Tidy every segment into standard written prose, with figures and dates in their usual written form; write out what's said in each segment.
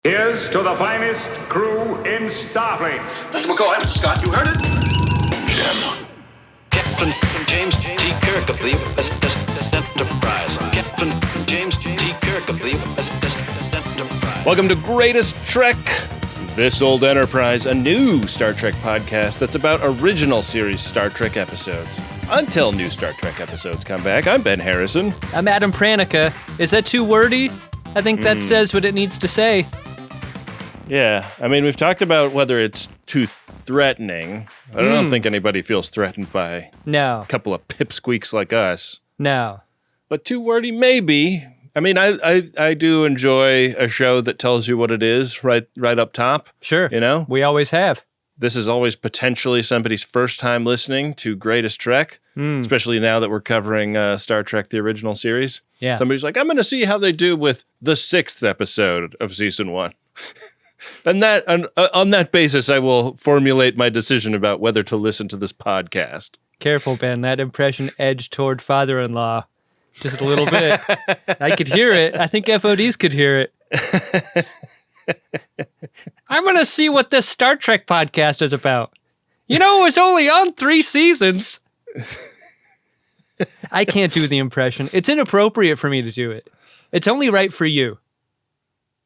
Here's to the finest crew in Starfleet. Mr. McCoy, Mr. Scott, you heard it? Jim. Captain James T. Kirk of the USS Enterprise. Captain James T. Kirk of the USS Enterprise. Welcome to Greatest Trek, This Old Enterprise, a new Star Trek podcast that's about original series Star Trek episodes. Until new Star Trek episodes come back, I'm Ben Harrison. I'm Adam Pranica. Is that too wordy? I think that says what it needs to say. Yeah, I mean, we've talked about whether it's too threatening. I don't think anybody feels threatened by No. a couple of pipsqueaks like us. No. But too wordy, maybe. I mean, I do enjoy a show that tells you what it is right up top. Sure. You know? We always have. This is always potentially somebody's first time listening to Greatest Trek, especially now that we're covering Star Trek, the original series. Yeah. Somebody's like, I'm going to see how they do with the 6th episode of season 1. And that on that basis, I will formulate my decision about whether to listen to this podcast. Careful, Ben. That impression edged toward father-in-law just a little bit. I could hear it. I think FODs could hear it. I'm going to see what this Star Trek podcast is about. You know, it was only on 3 seasons. I can't do the impression. It's inappropriate for me to do it. It's only right for you.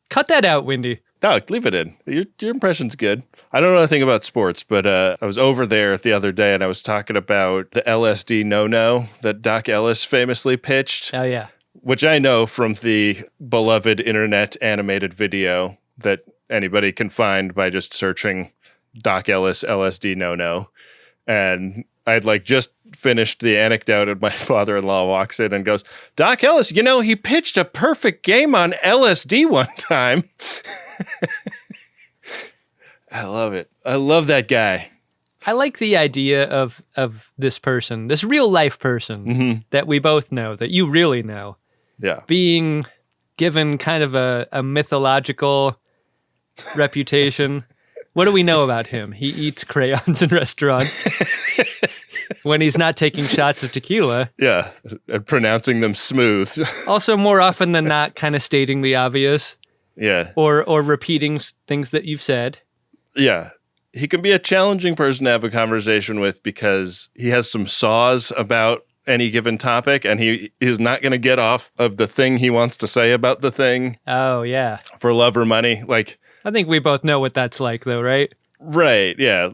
Cut that out, Wynde. No, leave it in. Your impression's good. I don't know anything about sports, but I was over there the other day and I was talking about the LSD no-no that Doc Ellis famously pitched. Oh, yeah. Which I know from the beloved internet animated video that anybody can find by just searching Doc Ellis LSD no-no. And I'd just finished the anecdote and my father-in-law walks in and goes, Doc Ellis, you know, he pitched a perfect game on LSD one time. I love it. I love that guy. I like the idea of this person, this real life person that we both know, that you really know. Yeah. Being given kind of a mythological reputation. What do we know about him? He eats crayons in restaurants when he's not taking shots of tequila. Yeah, and pronouncing them smooth. Also, more often than not, kind of stating the obvious. Yeah. Or repeating things that you've said. Yeah. He can be a challenging person to have a conversation with because he has some saws about any given topic, and he is not going to get off of the thing he wants to say about the thing. Oh, yeah. For love or money. I think we both know what that's like, though, right? Right, yeah.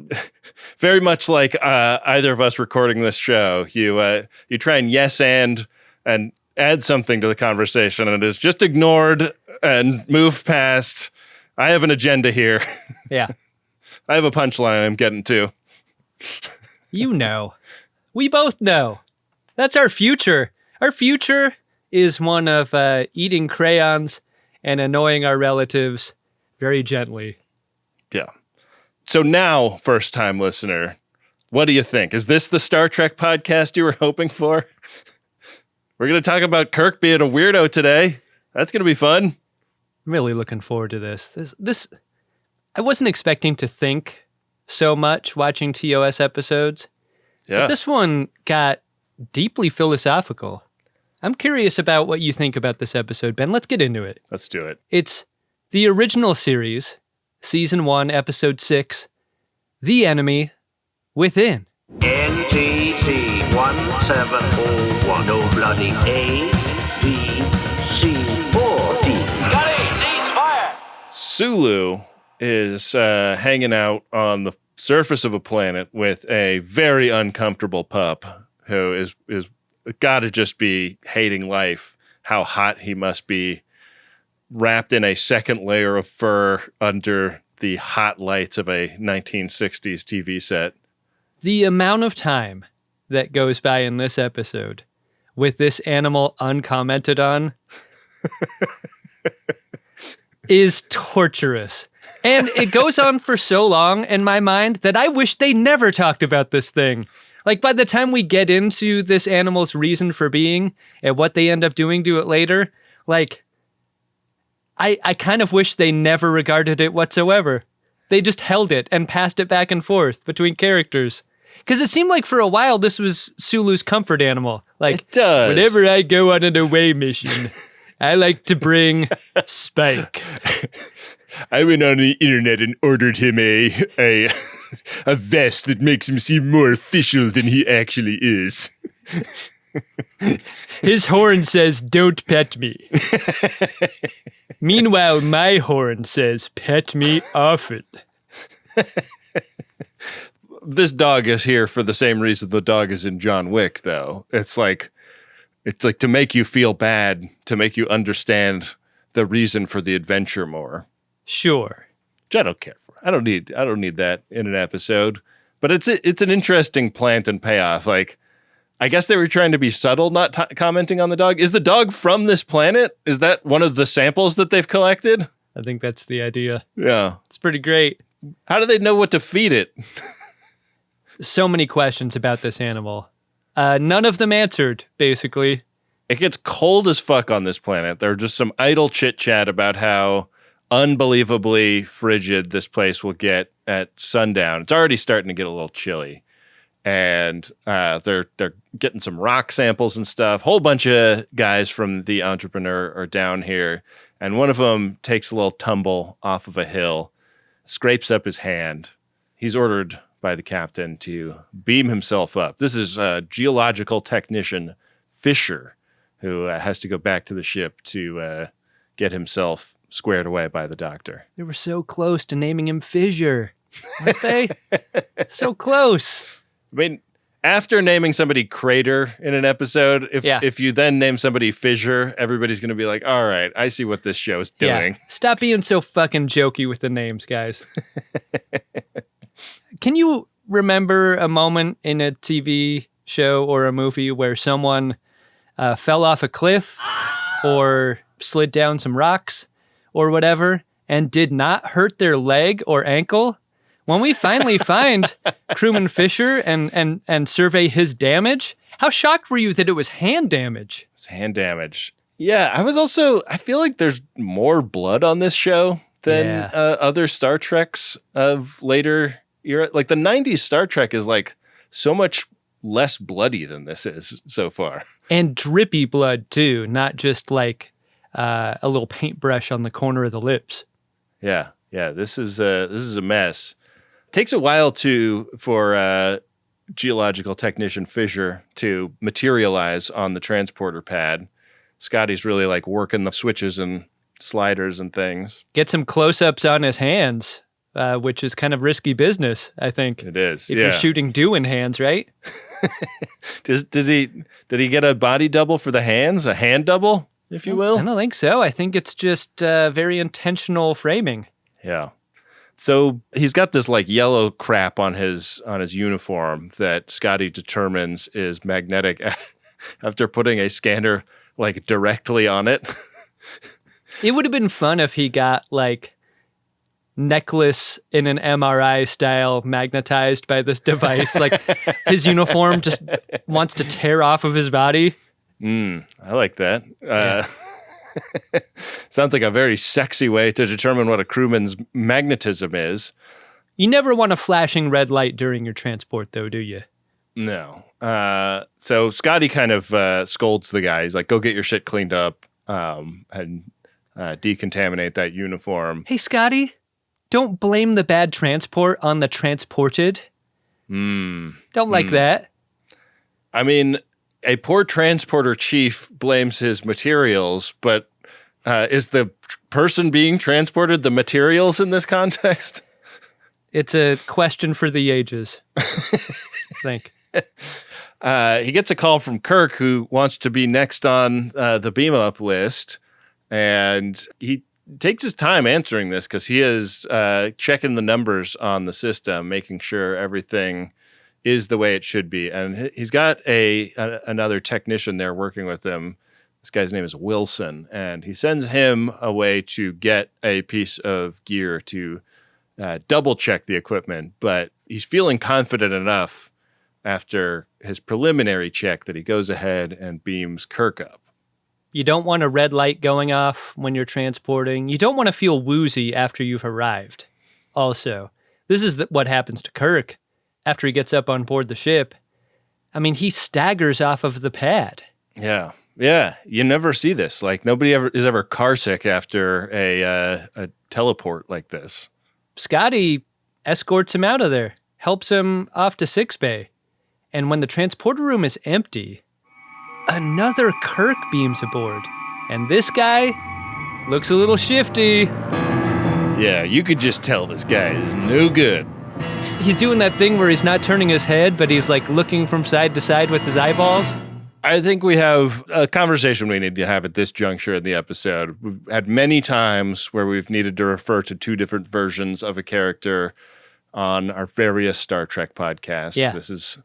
Very much like either of us recording this show. You try and yes and add something to the conversation, and it is just ignored and moved past. I have an agenda here. Yeah. I have a punchline I'm getting to. You know. We both know. That's our future. Our future is one of eating crayons and annoying our relatives very gently. Yeah. So now, first-time listener, what do you think? Is this the Star Trek podcast you were hoping for? We're going to talk about Kirk being a weirdo today. That's going to be fun. I'm really looking forward to this. This I wasn't expecting to think so much watching TOS episodes. Yeah. But this one got deeply philosophical. I'm curious about what you think about this episode, Ben. Let's get into it. Let's do it. It's the original series, Season 1, Episode 6, The Enemy Within. NTC 1701, no bloody A, B, C, or D. Scotty, ceasefire! Sulu is hanging out on the surface of a planet with a very uncomfortable pup who is got to just be hating life, how hot he must be, wrapped in a second layer of fur under the hot lights of a 1960s TV set. The amount of time that goes by in this episode with this animal uncommented on is torturous. And it goes on for so long in my mind that I wish they never talked about this thing. By the time we get into this animal's reason for being and what they end up doing to it later, I kind of wish they never regarded it whatsoever. They just held it and passed it back and forth between characters. Because it seemed like for a while this was Sulu's comfort animal. It does. Whenever I go on an away mission, I like to bring Spike. I went on the internet and ordered him a vest that makes him seem more official than he actually is. His horn says, "Don't pet me." Meanwhile, my horn says, "Pet me often." This dog is here for the same reason the dog is in John Wick, though. It's like to make you feel bad, to make you understand the reason for the adventure more. Sure. Which I don't care for. I don't need that in an episode. But it's an interesting plant and payoff. Like, I guess they were trying to be subtle, not commenting on the dog. Is the dog from this planet? Is that one of the samples that they've collected? I think that's the idea. Yeah. It's pretty great. How do they know what to feed it? So many questions about this animal. None of them answered, basically. It gets cold as fuck on this planet. There's just some idle chit-chat about how unbelievably frigid this place will get at sundown. It's already starting to get a little chilly. And they're getting some rock samples and stuff. Whole bunch of guys from the Entrepreneur are down here. And one of them takes a little tumble off of a hill, scrapes up his hand. He's ordered by the captain to beam himself up. This is geological technician Fisher, who has to go back to the ship to get himself squared away by the doctor. They were so close to naming him Fissure, weren't they? So close. I mean, after naming somebody Crater in an episode, if you then name somebody Fissure, everybody's going to be like, all right, I see what this show is doing. Yeah. Stop being so fucking jokey with the names, guys. Can you remember a moment in a TV show or a movie where someone fell off a cliff or slid down some rocks or whatever and did not hurt their leg or ankle? When we finally find crewman Fisher and survey his damage, how shocked were you that it was hand damage? It's hand damage. Yeah, I feel like there's more blood on this show than other Star Treks of later era. Like the 90s Star Trek is like so much less bloody than this is so far. And drippy blood too, not just like a little paintbrush on the corner of the lips. Yeah, this is a mess. Takes a while for geological technician Fisher to materialize on the transporter pad. Scotty's really like working the switches and sliders and things. Get some close-ups on his hands, which is kind of risky business, I think. It is. If you're shooting doing hands, right? Did he get a body double for the hands? A hand double, if you will? I don't think so. I think it's just very intentional framing. Yeah. So he's got this like yellow crap on his uniform that Scotty determines is magnetic after putting a scanner like directly on it. It would have been fun if he got like necklace in an MRI style magnetized by this device. Like his uniform just wants to tear off of his body. I like that. Sounds like a very sexy way to determine what a crewman's magnetism is. You never want a flashing red light during your transport, though, do you? No. So Scotty kind of scolds the guy. He's like, go get your shit cleaned up and decontaminate that uniform. Hey, Scotty, don't blame the bad transport on the transported. Don't like that. I mean, a poor transporter chief blames his materials, but is the person being transported the materials in this context? It's a question for the ages, I think. He gets a call from Kirk, who wants to be next on the beam up list, and he takes his time answering this because he is checking the numbers on the system, making sure everything is the way it should be. And he's got another technician there working with him. This guy's name is Wilson, and he sends him away to get a piece of gear to double check the equipment. But he's feeling confident enough after his preliminary check that he goes ahead and beams Kirk up. You don't want a red light going off when you're transporting. You don't want to feel woozy after you've arrived. Also, this is what happens to Kirk after he gets up on board the ship. I mean, he staggers off of the pad. Yeah. Yeah, you never see this. Like, nobody is ever car sick after a teleport like this. Scotty escorts him out of there, helps him off to 6 Bay. And when the transporter room is empty, another Kirk beams aboard. And this guy looks a little shifty. Yeah, you could just tell this guy is no good. He's doing that thing where he's not turning his head, but he's like looking from side to side with his eyeballs. I think we have a conversation we need to have at this juncture in the episode. We've had many times where we've needed to refer to two different versions of a character on our various Star Trek podcasts. Yeah. This is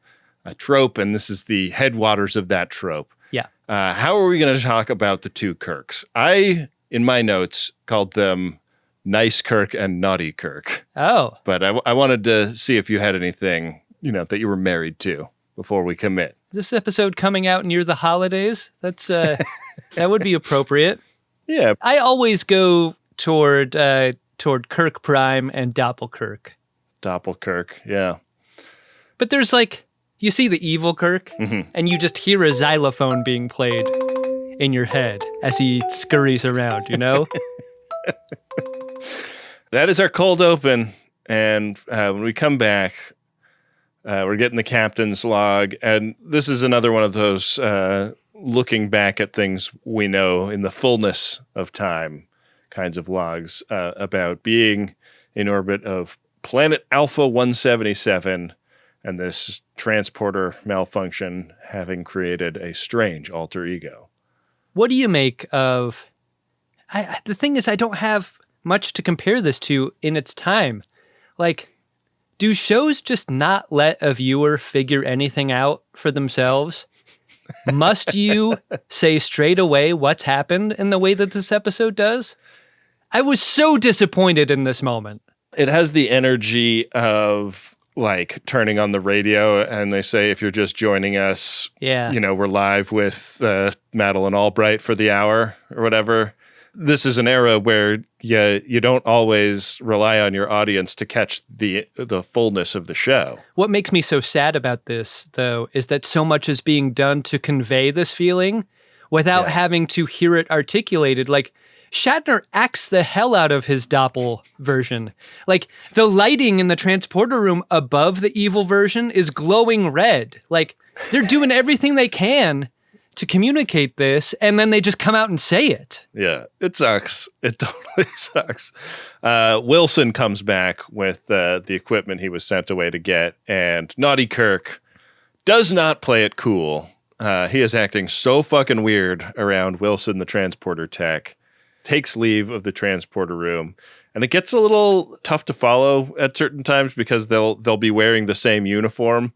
a trope, and this is the headwaters of that trope. Yeah. How are we going to talk about the two Kirks? I, in my notes, called them Nice Kirk and Naughty Kirk. Oh. But I wanted to see if you had anything, that you were married to before we commit. This episode coming out near the holidays, that's that would be appropriate. Yeah. I always go toward Kirk Prime and Doppelkirk. Doppelkirk, yeah. But there's you see the evil Kirk, and you just hear a xylophone being played in your head as he scurries around, That is our cold open, and when we come back, we're getting the captain's log, and this is another one of those looking back at things we know in the fullness of time kinds of logs about being in orbit of planet Alpha 177 and this transporter malfunction having created a strange alter ego. What do you make of... the thing is, I don't have much to compare this to in its time. Do shows just not let a viewer figure anything out for themselves? Must you say straight away what's happened in the way that this episode does? I was so disappointed in this moment. It has the energy of turning on the radio and they say, if you're just joining us, we're live with Madeline Albright for the hour or whatever. This is an era where you don't always rely on your audience to catch the fullness of the show. What makes me so sad about this, though, is that so much is being done to convey this feeling without having to hear it articulated. Shatner acts the hell out of his Doppel version. The lighting in the transporter room above the evil version is glowing red. They're doing everything they can to communicate this, and then they just come out and say it. Yeah, it sucks. It totally sucks. Wilson comes back with the equipment he was sent away to get, and Naughty Kirk does not play it cool. He is acting so fucking weird around Wilson, the transporter tech, takes leave of the transporter room, and it gets a little tough to follow at certain times because they'll be wearing the same uniform,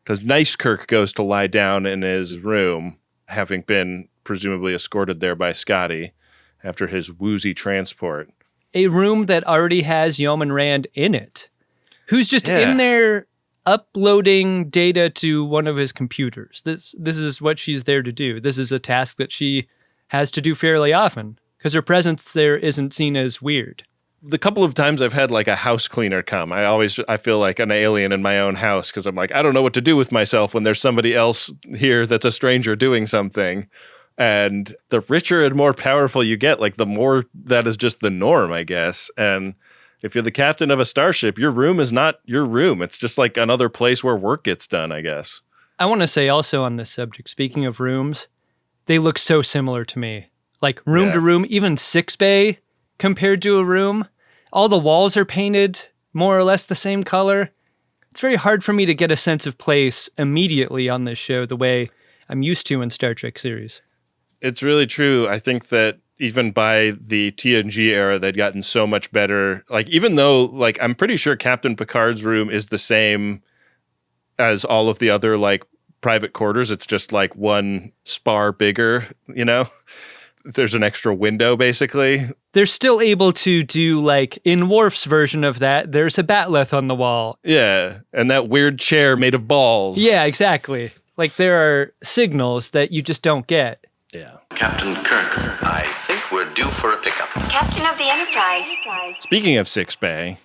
because Nice Kirk goes to lie down in his room, having been presumably escorted there by Scotty after his woozy transport. A room that already has Yeoman Rand in it, who's just in there uploading data to one of his computers. This is what she's there to do. This is a task that she has to do fairly often, because her presence there isn't seen as weird. The couple of times I've had a house cleaner come, I feel like an alien in my own house because I'm I don't know what to do with myself when there's somebody else here that's a stranger doing something. And the richer and more powerful you get, the more that is just the norm, I guess. And if you're the captain of a starship, your room is not your room. It's just another place where work gets done, I guess. I want to say also on this subject, speaking of rooms, they look so similar to me. Room to room, even 6 Bay compared to a room. All the walls are painted more or less the same color. It's very hard for me to get a sense of place immediately on this show the way I'm used to in Star Trek series. It's really true. I think that even by the TNG era, they'd gotten so much better. Even though, I'm pretty sure Captain Picard's room is the same as all of the other, private quarters. It's just, one spar bigger, There's an extra window, basically. They're still able to do, in Worf's version of that, there's a batleth on the wall. Yeah, and that weird chair made of balls. Yeah, exactly. There are signals that you just don't get. Yeah. Captain Kirk, I think we're due for a pickup. Captain of the Enterprise. Speaking of 6 Bay,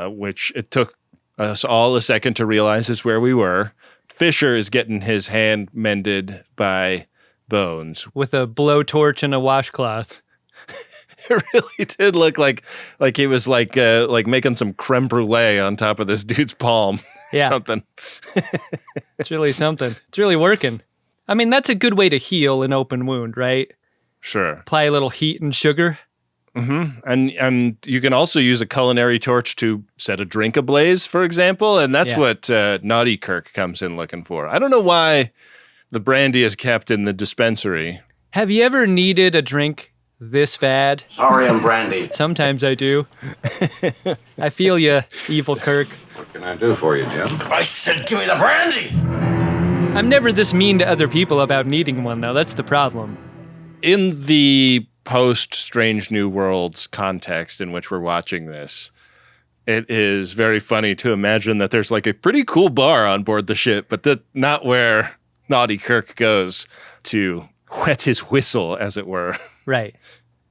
which it took us all a second to realize is where we were, Fisher is getting his hand mended by Bones. with a blowtorch and a washcloth. It really did look like he was like making some creme brulee on top of this dude's palm. Yeah. Something. It's really something. It's really working. I mean, that's a good way to heal an open wound, right? Sure. Apply a little heat and sugar. Mm-hmm. And you can also use a culinary torch to set a drink ablaze, for example, and that's what Naughty Kirk comes in looking for. I don't know why the brandy is kept in the dispensary. Have you ever needed a drink this bad? Sorry, I'm brandy. Sometimes I do. I feel you, evil Kirk. What can I do for you, Jim? I said, give me the brandy! I'm never this mean to other people about needing one, though. That's the problem. In the post-Strange New Worlds context in which we're watching this, it is very funny to imagine that there's like a pretty cool bar on board the ship, but not where Naughty Kirk goes to wet his whistle, as it were. Right.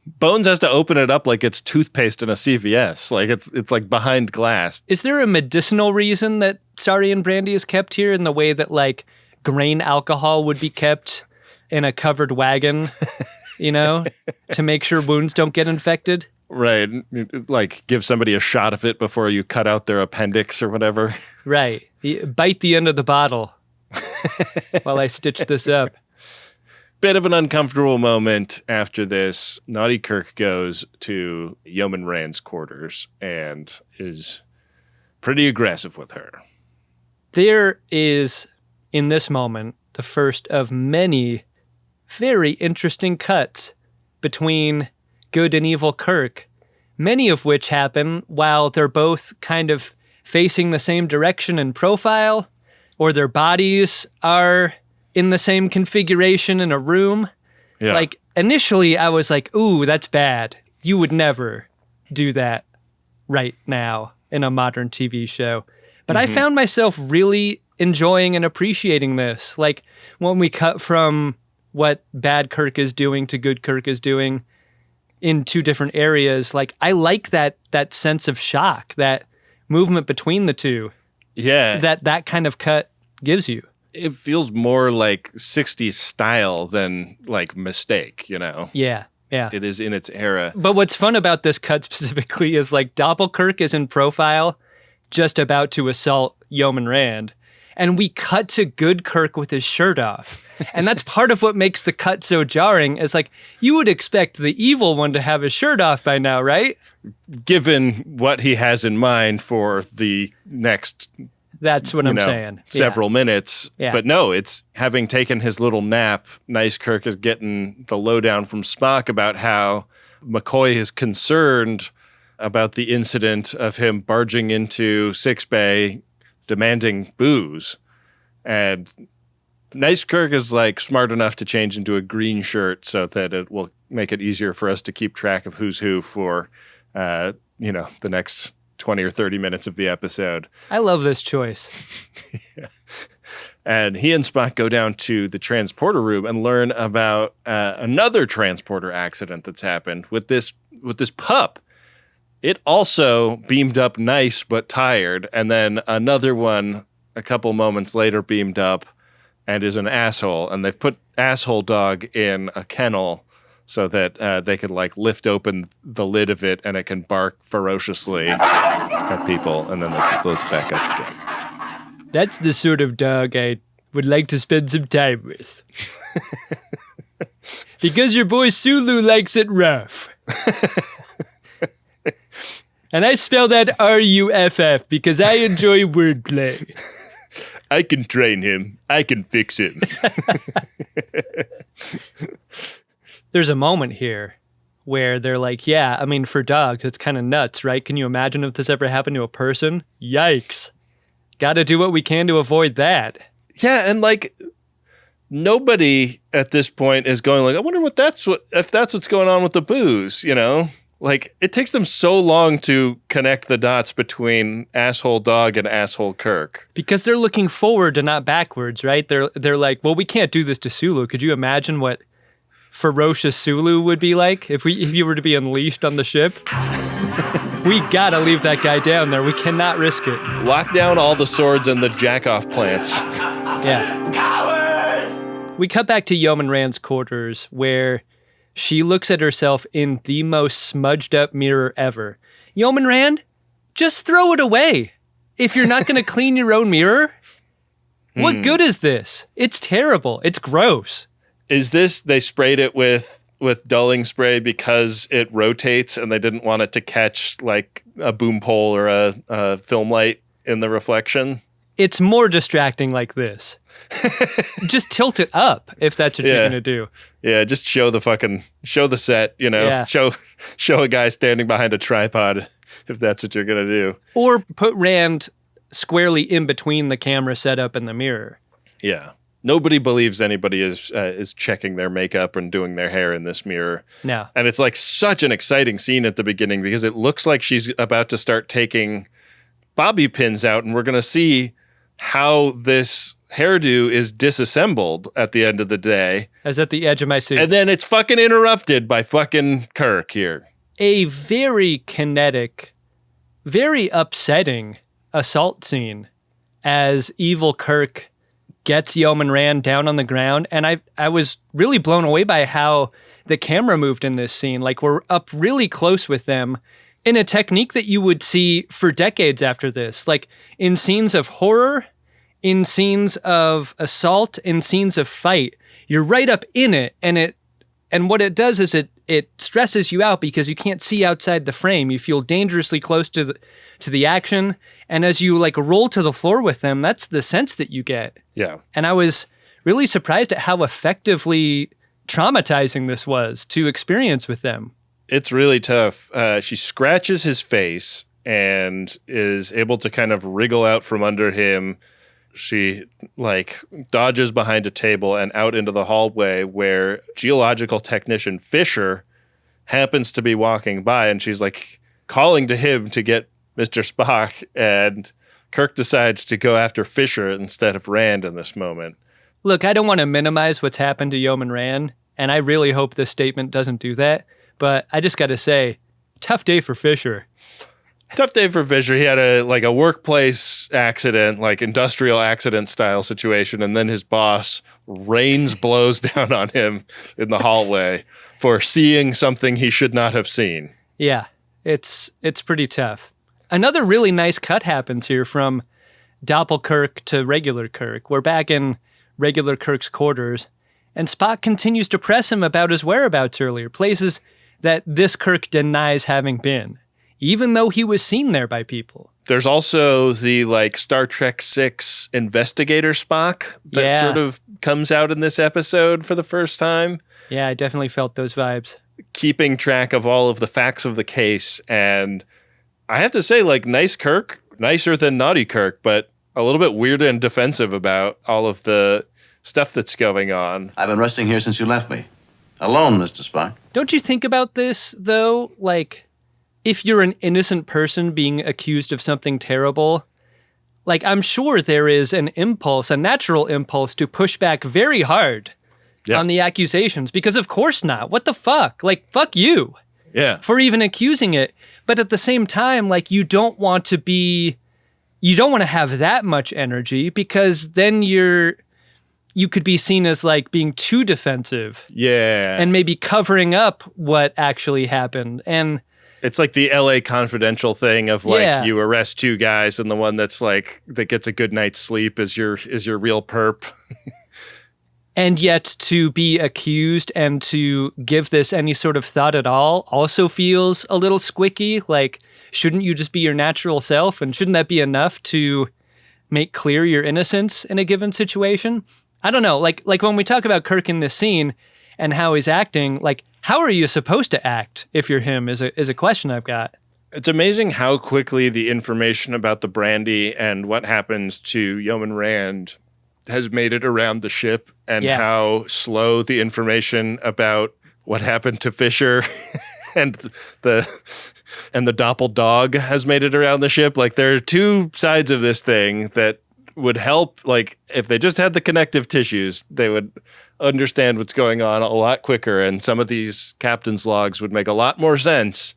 Bones has to open it up like it's toothpaste in a CVS. Like it's like behind glass. Is there a medicinal reason that Saurian brandy is kept here in the way that like grain alcohol would be kept in a covered wagon, you know, to make sure wounds don't get infected? Right. Like give somebody a shot of it before you cut out their appendix or whatever. Right. Bite the end of the bottle while I stitch this up. Bit of an uncomfortable moment after this. Naughty Kirk goes to Yeoman Rand's quarters and is pretty aggressive with her. There is, in this moment, the first of many very interesting cuts between good and evil Kirk, many of which happen while they're both kind of facing the same direction and profile, or their bodies are in the same configuration in a room. Yeah. Like, initially I was like, ooh, that's bad. You would never do that right now in a modern TV show. But I found myself really enjoying and appreciating this. Like, when we cut from what bad Kirk is doing to good Kirk is doing in two different areas, like, I like that sense of shock, that movement between the two. Yeah. That kind of cut gives you. It feels more like 60s style than like Mistake, you know? Yeah, yeah. It is in its era. But what's fun about this cut specifically is like Doppelkirk is in profile, just about to assault Yeoman Rand, and we cut to good Kirk with his shirt off. And that's part of what makes the cut so jarring, is like, you would expect the evil one to have his shirt off by now, right? Given what he has in mind for the next That's what I'm saying. Several minutes. Yeah. But no, it's having taken his little nap, Nice Kirk is getting the lowdown from Spock about how McCoy is concerned about the incident of him barging into sickbay demanding booze. And Nice Kirk is like smart enough to change into a green shirt so that it will make it easier for us to keep track of who's who for, the next 20 or 30 minutes of the episode. I love this choice. Yeah. And he and Spock go down to the transporter room and learn about another transporter accident that's happened with this pup. It also beamed up nice but tired, and then another one a couple moments later beamed up and is an asshole. And they've put asshole dog in a kennel so that they could like lift open the lid of it and it can bark ferociously at people, and then they can close it back up again. That's the sort of dog I would like to spend some time with. Because your boy Sulu likes it rough. And I spell that R-U-F-F because I enjoy wordplay. I can train him. I can fix him. There's a moment here where they're like, yeah, I mean, for dogs, it's kind of nuts, right? Can you imagine if this ever happened to a person? Yikes. Got to do what we can to avoid that. Yeah, and like nobody at this point is going like, I wonder if that's what's going on with the booze, you know? Like, it takes them so long to connect the dots between asshole dog and asshole Kirk. Because they're looking forward and not backwards, right? They're like, well, we can't do this to Sulu. Could you imagine what ferocious Sulu would be like if you were to be unleashed on the ship? We gotta leave that guy down there. We cannot risk it. Lock down all the swords and the jack-off plants. Yeah. Cowards! We cut back to Yeoman Rand's quarters, where she looks at herself in the most smudged up mirror ever. Yeoman Rand, just throw it away. If you're not going to clean your own mirror, what good is this? It's terrible. It's gross. Is this, they sprayed it with dulling spray because it rotates and they didn't want it to catch like a boom pole or a film light in the reflection? It's more distracting like this. Just tilt it up if that's what you're going to do. Yeah, just show the set, Yeah. Show a guy standing behind a tripod if that's what you're going to do. Or put Rand squarely in between the camera setup and the mirror. Yeah. Nobody believes anybody is checking their makeup and doing their hair in this mirror. No. And it's like such an exciting scene at the beginning because it looks like she's about to start taking bobby pins out, and we're going to see how this hairdo is disassembled at the end of the day. As at the edge of my suit. And then it's fucking interrupted by fucking Kirk here. A very kinetic, very upsetting assault scene as evil Kirk gets Yeoman Rand down on the ground. And I was really blown away by how the camera moved in this scene. Like, we're up really close with them in a technique that you would see for decades after this. Like, in scenes of horror, in scenes of assault, in scenes of fight, you're right up in it. And what it does is it stresses you out because you can't see outside the frame. You feel dangerously close to the action. And as you like roll to the floor with them, that's the sense that you get. Yeah. And I was really surprised at how effectively traumatizing this was to experience with them. It's really tough. She scratches his face and is able to kind of wriggle out from under him. She like dodges behind a table and out into the hallway where geological technician Fisher happens to be walking by, and she's like calling to him to get Mr. Spock, and Kirk decides to go after Fisher instead of Rand in this moment. Look, I don't want to minimize what's happened to Yeoman Rand, and I really hope this statement doesn't do that, but I just got to say, tough day for Fisher. Tough day for Fisher. He had a workplace accident, like industrial accident style situation, and then his boss blows down on him in the hallway for seeing something he should not have seen. Yeah, it's pretty tough. Another really nice cut happens here from Doppelkirk to regular Kirk. We're back in regular Kirk's quarters, and Spock continues to press him about his whereabouts earlier, places that this Kirk denies having been, even though he was seen there by people. There's also the like Star Trek VI investigator Spock that sort of comes out in this episode for the first time. Yeah, I definitely felt those vibes. Keeping track of all of the facts of the case. And I have to say, like, nice Kirk, nicer than naughty Kirk, but a little bit weird and defensive about all of the stuff that's going on. I've been resting here since you left me. Alone, Mr. Spock. Don't you think about this, though? Like, if you're an innocent person being accused of something terrible, like, I'm sure there is an impulse, a natural impulse to push back very hard on the accusations, because of course not. What the fuck? Like, fuck you. Yeah. For even accusing it. But at the same time, like, you don't want to have that much energy, because then you could be seen as like being too defensive. Yeah. And maybe covering up what actually happened. And it's like the LA Confidential thing of like you arrest two guys and the one that's like that gets a good night's sleep is your real perp. And yet to be accused and to give this any sort of thought at all also feels a little squicky. Like, shouldn't you just be your natural self? And shouldn't that be enough to make clear your innocence in a given situation? I don't know. Like when we talk about Kirk in this scene and how he's acting, like, how are you supposed to act if you're him is a question I've got. It's amazing how quickly the information about the brandy and what happens to Yeoman Rand has made it around the ship, and how slow the information about what happened to Fisher and the Doppel dog has made it around the ship. Like, there are two sides of this thing that would help. Like, if they just had the connective tissues, they would understand what's going on a lot quicker, and some of these captain's logs would make a lot more sense.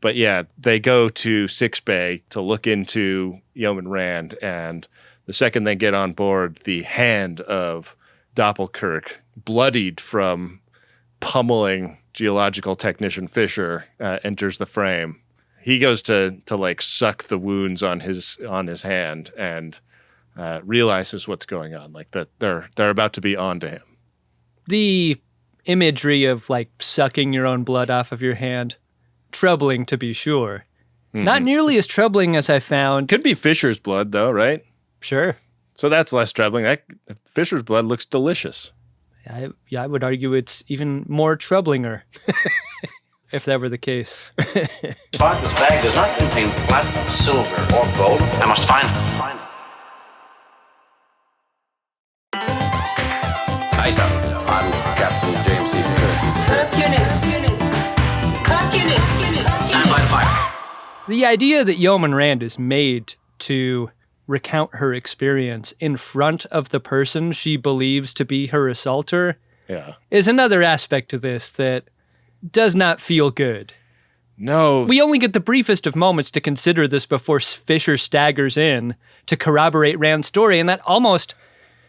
But yeah, they go to Six Bay to look into Yeoman Rand, and the second they get on board, the hand of Doppelkirk, bloodied from pummeling geological technician Fisher, enters the frame. He goes to like suck the wounds on his hand and realizes what's going on, like that they're about to be on to him. The imagery of like sucking your own blood off of your hand, troubling to be sure. Mm-hmm. Not nearly as troubling as I found. Could be Fisher's blood though, right? Sure. So that's less troubling. Fisher's blood looks delicious. I would argue it's even more troublinger, if that were the case. Spock, this bag does not contain platinum, silver, or gold. I must find it. Aye, sir. I'm Captain James C. Kirk. Kirk unit. Stand by the fire. The idea that Yeoman Rand is made to recount her experience in front of the person she believes to be her assaulter is another aspect to this that does not feel good. No. We only get the briefest of moments to consider this before Fisher staggers in to corroborate Rand's story, and that almost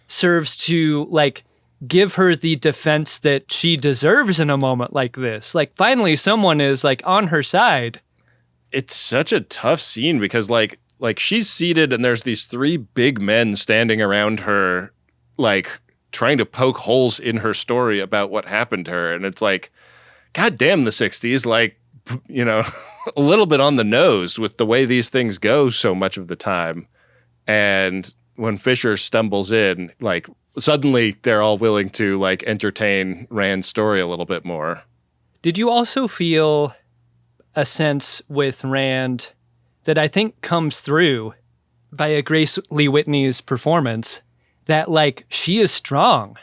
serves to, like, give her the defense that she deserves in a moment like this. Like, finally, someone is, like, on her side. It's such a tough scene because, like she's seated and there's these three big men standing around her, like, trying to poke holes in her story about what happened to her. And it's like, God damn, the 60s, like, you know, a little bit on the nose with the way these things go so much of the time. And when Fisher stumbles in, like, suddenly they're all willing to, like, entertain Rand's story a little bit more. Did you also feel a sense with Rand that I think comes through via Grace Lee Whitney's performance, that, like, she is strong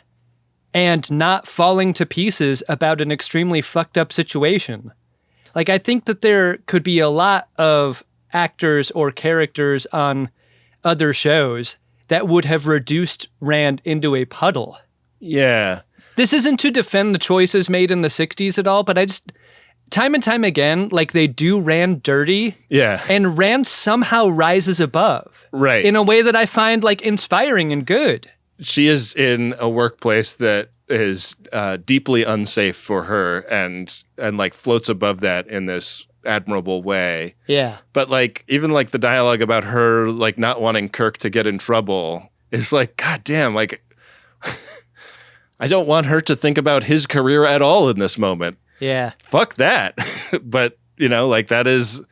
and not falling to pieces about an extremely fucked up situation? Like, I think that there could be a lot of actors or characters on other shows that would have reduced Rand into a puddle. Yeah. This isn't to defend the choices made in the 60s at all, but I just, time and time again, like, they do Rand dirty. Yeah. And Rand somehow rises above. Right. In a way that I find, like, inspiring and good. She is in a workplace that is deeply unsafe for her and like floats above that in this admirable way. Yeah. But, like, even, like, the dialogue about her, like, not wanting Kirk to get in trouble is like, God damn, like, I don't want her to think about his career at all in this moment. Yeah. Fuck that. But, you know, like, that is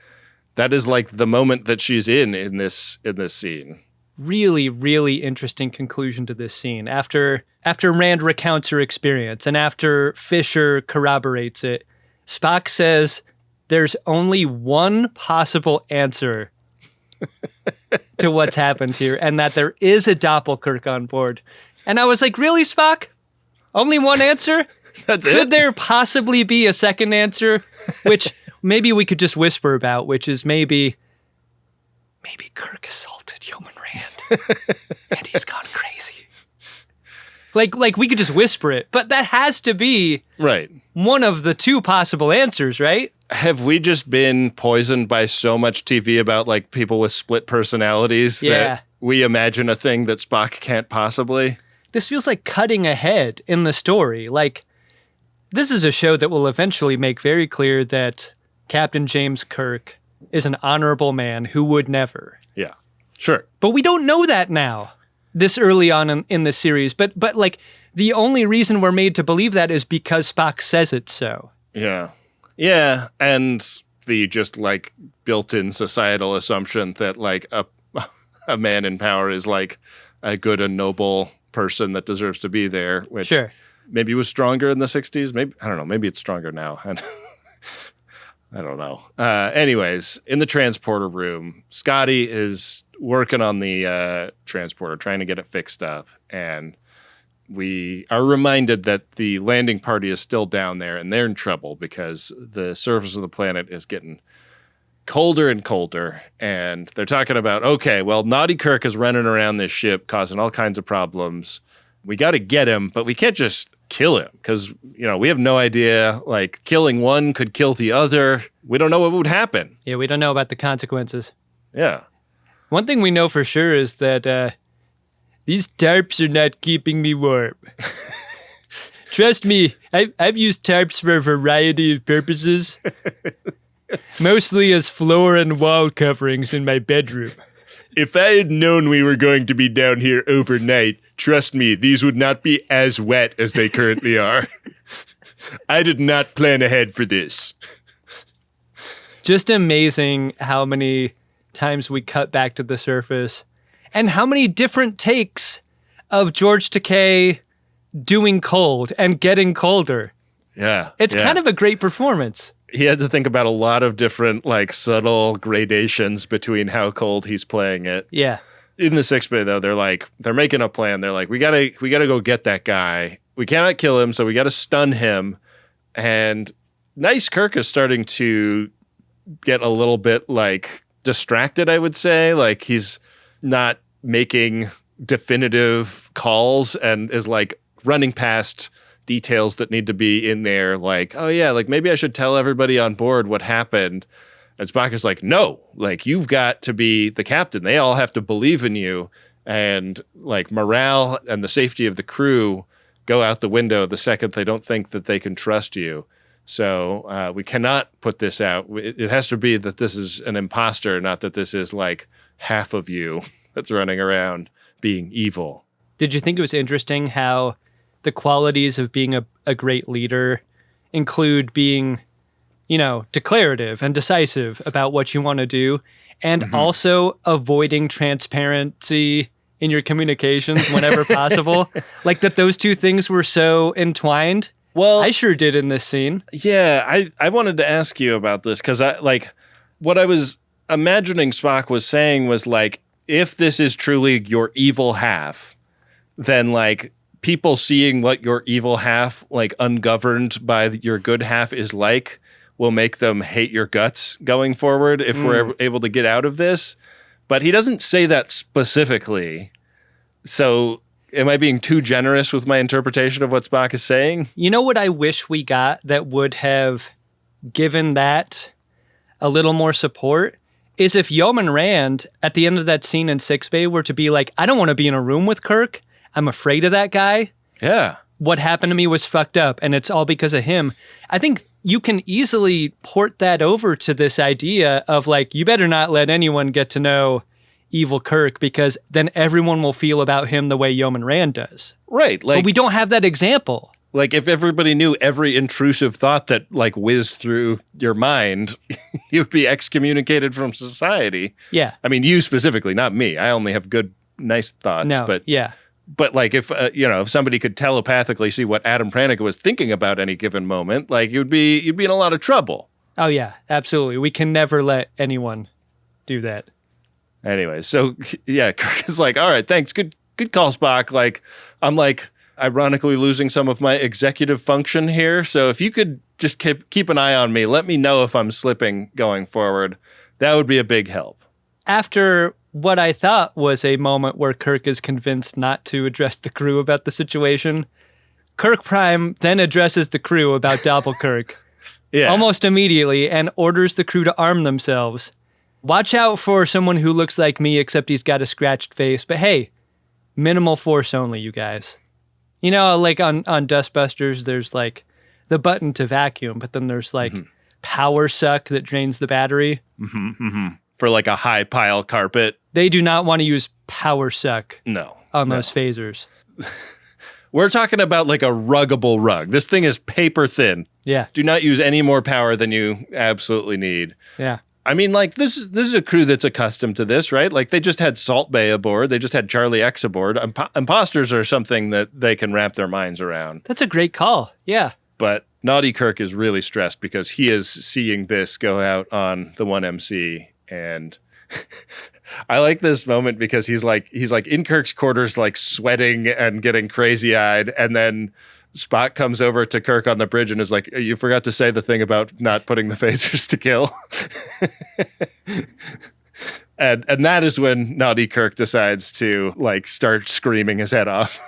like the moment that she's in this scene. Really, really interesting conclusion to this scene. After Rand recounts her experience and after Fisher corroborates it, Spock says there's only one possible answer to what's happened here, and that there is a Doppelkirk on board. And I was like, really, Spock? Only one answer? That's Could it? there possibly be a second answer? Which maybe we could just whisper about, which is maybe Kirk assaulted Yeoman Rand and he's gone crazy. Like we could just whisper it, but that has to be Right. one of the two possible answers, right? Have we just been poisoned by so much TV about, like, people with split personalities that we imagine a thing that Spock can't possibly? This feels like cutting ahead in the story. Like, this is a show that will eventually make very clear that Captain James Kirk is an honorable man who would never. Yeah, sure. But we don't know that now, this early on in the series. But like, the only reason we're made to believe that is because Spock says it so. Yeah. Yeah, and the just, like, built-in societal assumption that, like, a man in power is, like, a good and noble person that deserves to be there, which Sure. maybe was stronger in the 60s. Maybe, I don't know, maybe it's stronger now. I don't know. Anyways, in the transporter room, Scotty is working on the transporter, trying to get it fixed up, and we are reminded that the landing party is still down there, and they're in trouble because the surface of the planet is getting colder and colder, and they're talking about, okay, well, Naughty Kirk is running around this ship causing all kinds of problems. We got to get him, but we can't just kill him because, you know, we have no idea, like, killing one could kill the other. We don't know what would happen. Yeah, we don't know about the consequences. Yeah. One thing we know for sure is that These tarps are not keeping me warm. Trust me, I've used tarps for a variety of purposes. Mostly as floor and wall coverings in my bedroom. If I had known we were going to be down here overnight, trust me, these would not be as wet as they currently are. I did not plan ahead for this. Just amazing how many times we cut back to the surface and how many different takes of George Takei doing cold and getting colder. Yeah. It's kind of a great performance. He had to think about a lot of different, like, subtle gradations between how cold he's playing it. Yeah. In the sick bay, though, they're making a plan. They're like, we gotta go get that guy. We cannot kill him, so we gotta stun him. And Nice Kirk is starting to get a little bit, like, distracted, I would say. Like, he's not making definitive calls and is, like, running past details that need to be in there, like, oh yeah, like maybe I should tell everybody on board what happened. And Spock is like, no, like you've got to be the captain. They all have to believe in you. And like morale and the safety of the crew go out the window the second they don't think that they can trust you. So we cannot put this out. It has to be that this is an imposter, not that this is like half of you that's running around being evil. Did you think it was interesting how the qualities of being a great leader include being, declarative and decisive about what you want to do, and also avoiding transparency in your communications whenever possible? Like that those two things were so entwined? Well, I sure did in this scene. Yeah, I wanted to ask you about this because what I was imagining Spock was saying was like, if this is truly your evil half, then like people seeing what your evil half, like ungoverned by your good half is like, will make them hate your guts going forward if we're able to get out of this. But he doesn't say that specifically. So am I being too generous with my interpretation of what Spock is saying? You know what I wish we got that would have given that a little more support is if Yeoman Rand at the end of that scene in Sickbay were to be like, I don't want to be in a room with Kirk. I'm afraid of that guy. Yeah. What happened to me was fucked up, and it's all because of him. I think you can easily port that over to this idea of like, you better not let anyone get to know evil Kirk because then everyone will feel about him the way Yeoman Rand does. Right. Like, but we don't have that example. Like if everybody knew every intrusive thought that like whizzed through your mind, you'd be excommunicated from society. Yeah. I mean, you specifically, not me. I only have good, nice thoughts. No, but yeah. But like if if somebody could telepathically see what Adam Pranica was thinking about any given moment, like you'd be in a lot of trouble. Oh yeah, absolutely. We can never let anyone do that. Anyway, so yeah, Kirk is like, all right, thanks, good call, Spock. Like I'm like ironically losing some of my executive function here, so if you could just keep an eye on me, let me know if I'm slipping going forward. That would be a big help. After what I thought was a moment where Kirk is convinced not to address the crew about the situation, Kirk Prime then addresses the crew about Doppelkirk almost immediately and orders the crew to arm themselves. Watch out for someone who looks like me, except he's got a scratched face. But hey, minimal force only, you guys. You know, like on Dustbusters, there's like the button to vacuum, but then there's like power suck that drains the battery. For like a high pile carpet. They do not want to use power suck on those phasers. We're talking about like a ruggable rug. This thing is paper thin. Yeah. Do not use any more power than you absolutely need. Yeah. I mean, like this is a crew that's accustomed to this, right? Like they just had Salt Bay aboard. They just had Charlie X aboard. Imposters are something that they can wrap their minds around. That's a great call. Yeah. But Naughty Kirk is really stressed because he is seeing this go out on the 1MC. And I like this moment because he's like in Kirk's quarters, like sweating and getting crazy eyed. And then Spock comes over to Kirk on the bridge and is like, you forgot to say the thing about not putting the phasers to kill. and that is when Naughty Kirk decides to like start screaming his head off.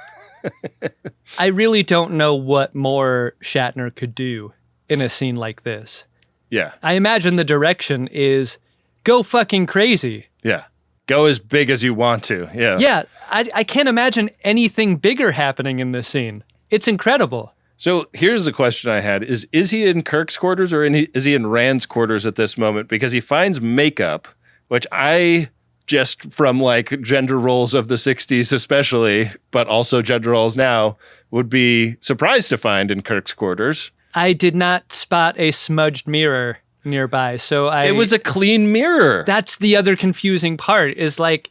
I really don't know what more Shatner could do in a scene like this. Yeah. I imagine the direction is go fucking crazy. Yeah. Go as big as you want to. Yeah. Yeah, I can't imagine anything bigger happening in this scene. It's incredible. So here's the question I had. Is he in Kirk's quarters or is he in Rand's quarters at this moment? Because he finds makeup, which I just from like gender roles of the 60s especially, but also gender roles now, would be surprised to find in Kirk's quarters. I did not spot a smudged mirror nearby, so It was a clean mirror. That's the other confusing part, is like,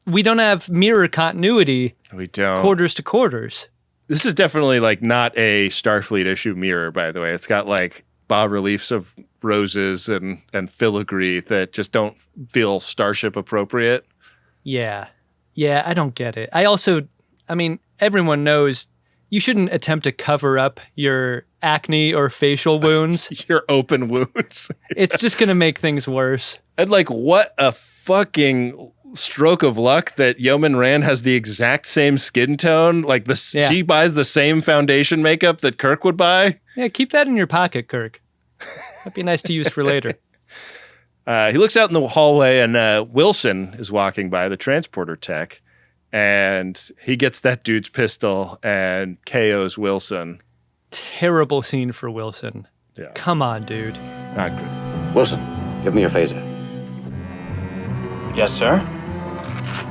we don't have mirror continuity. We don't. Quarters to quarters. This is definitely like not a Starfleet issue mirror, by the way. It's got like bas-reliefs of roses and filigree that just don't feel Starship appropriate. Yeah. Yeah, I don't get it. I mean, everyone knows you shouldn't attempt to cover up your acne or facial wounds. Your open wounds. It's just going to make things worse. And like, what a fucking stroke of luck that Yeoman Rand has the exact same skin tone. Like, she buys the same foundation makeup that Kirk would buy. Yeah, keep that in your pocket, Kirk. That'd be nice to use for later. He looks out in the hallway, and Wilson is walking by, the transporter tech, and he gets that dude's pistol and KOs Wilson. Terrible scene for Wilson. Yeah. Come on, dude. Not good. Wilson, give me your phaser. Yes, sir.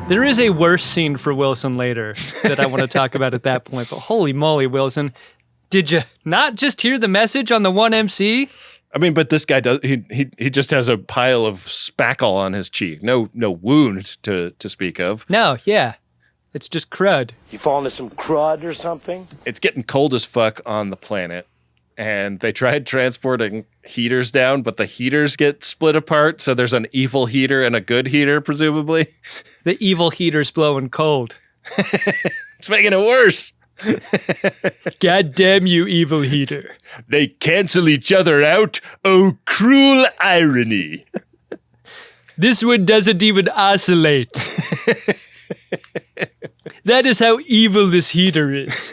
There is a worse scene for Wilson later that I want to talk about at that point, but holy moly, Wilson. Did you not just hear the message on the 1MC? I mean, but this guy does. He just has a pile of spackle on his cheek. No wound to speak of. No, yeah. It's just crud. You fall into some crud or something? It's getting cold as fuck on the planet, and they tried transporting heaters down, but the heaters get split apart, so there's an evil heater and a good heater, presumably. The evil heater's blowing cold. It's making it worse. God damn you, evil heater. They cancel each other out. Oh, cruel irony. This one doesn't even oscillate. That is how evil this heater is.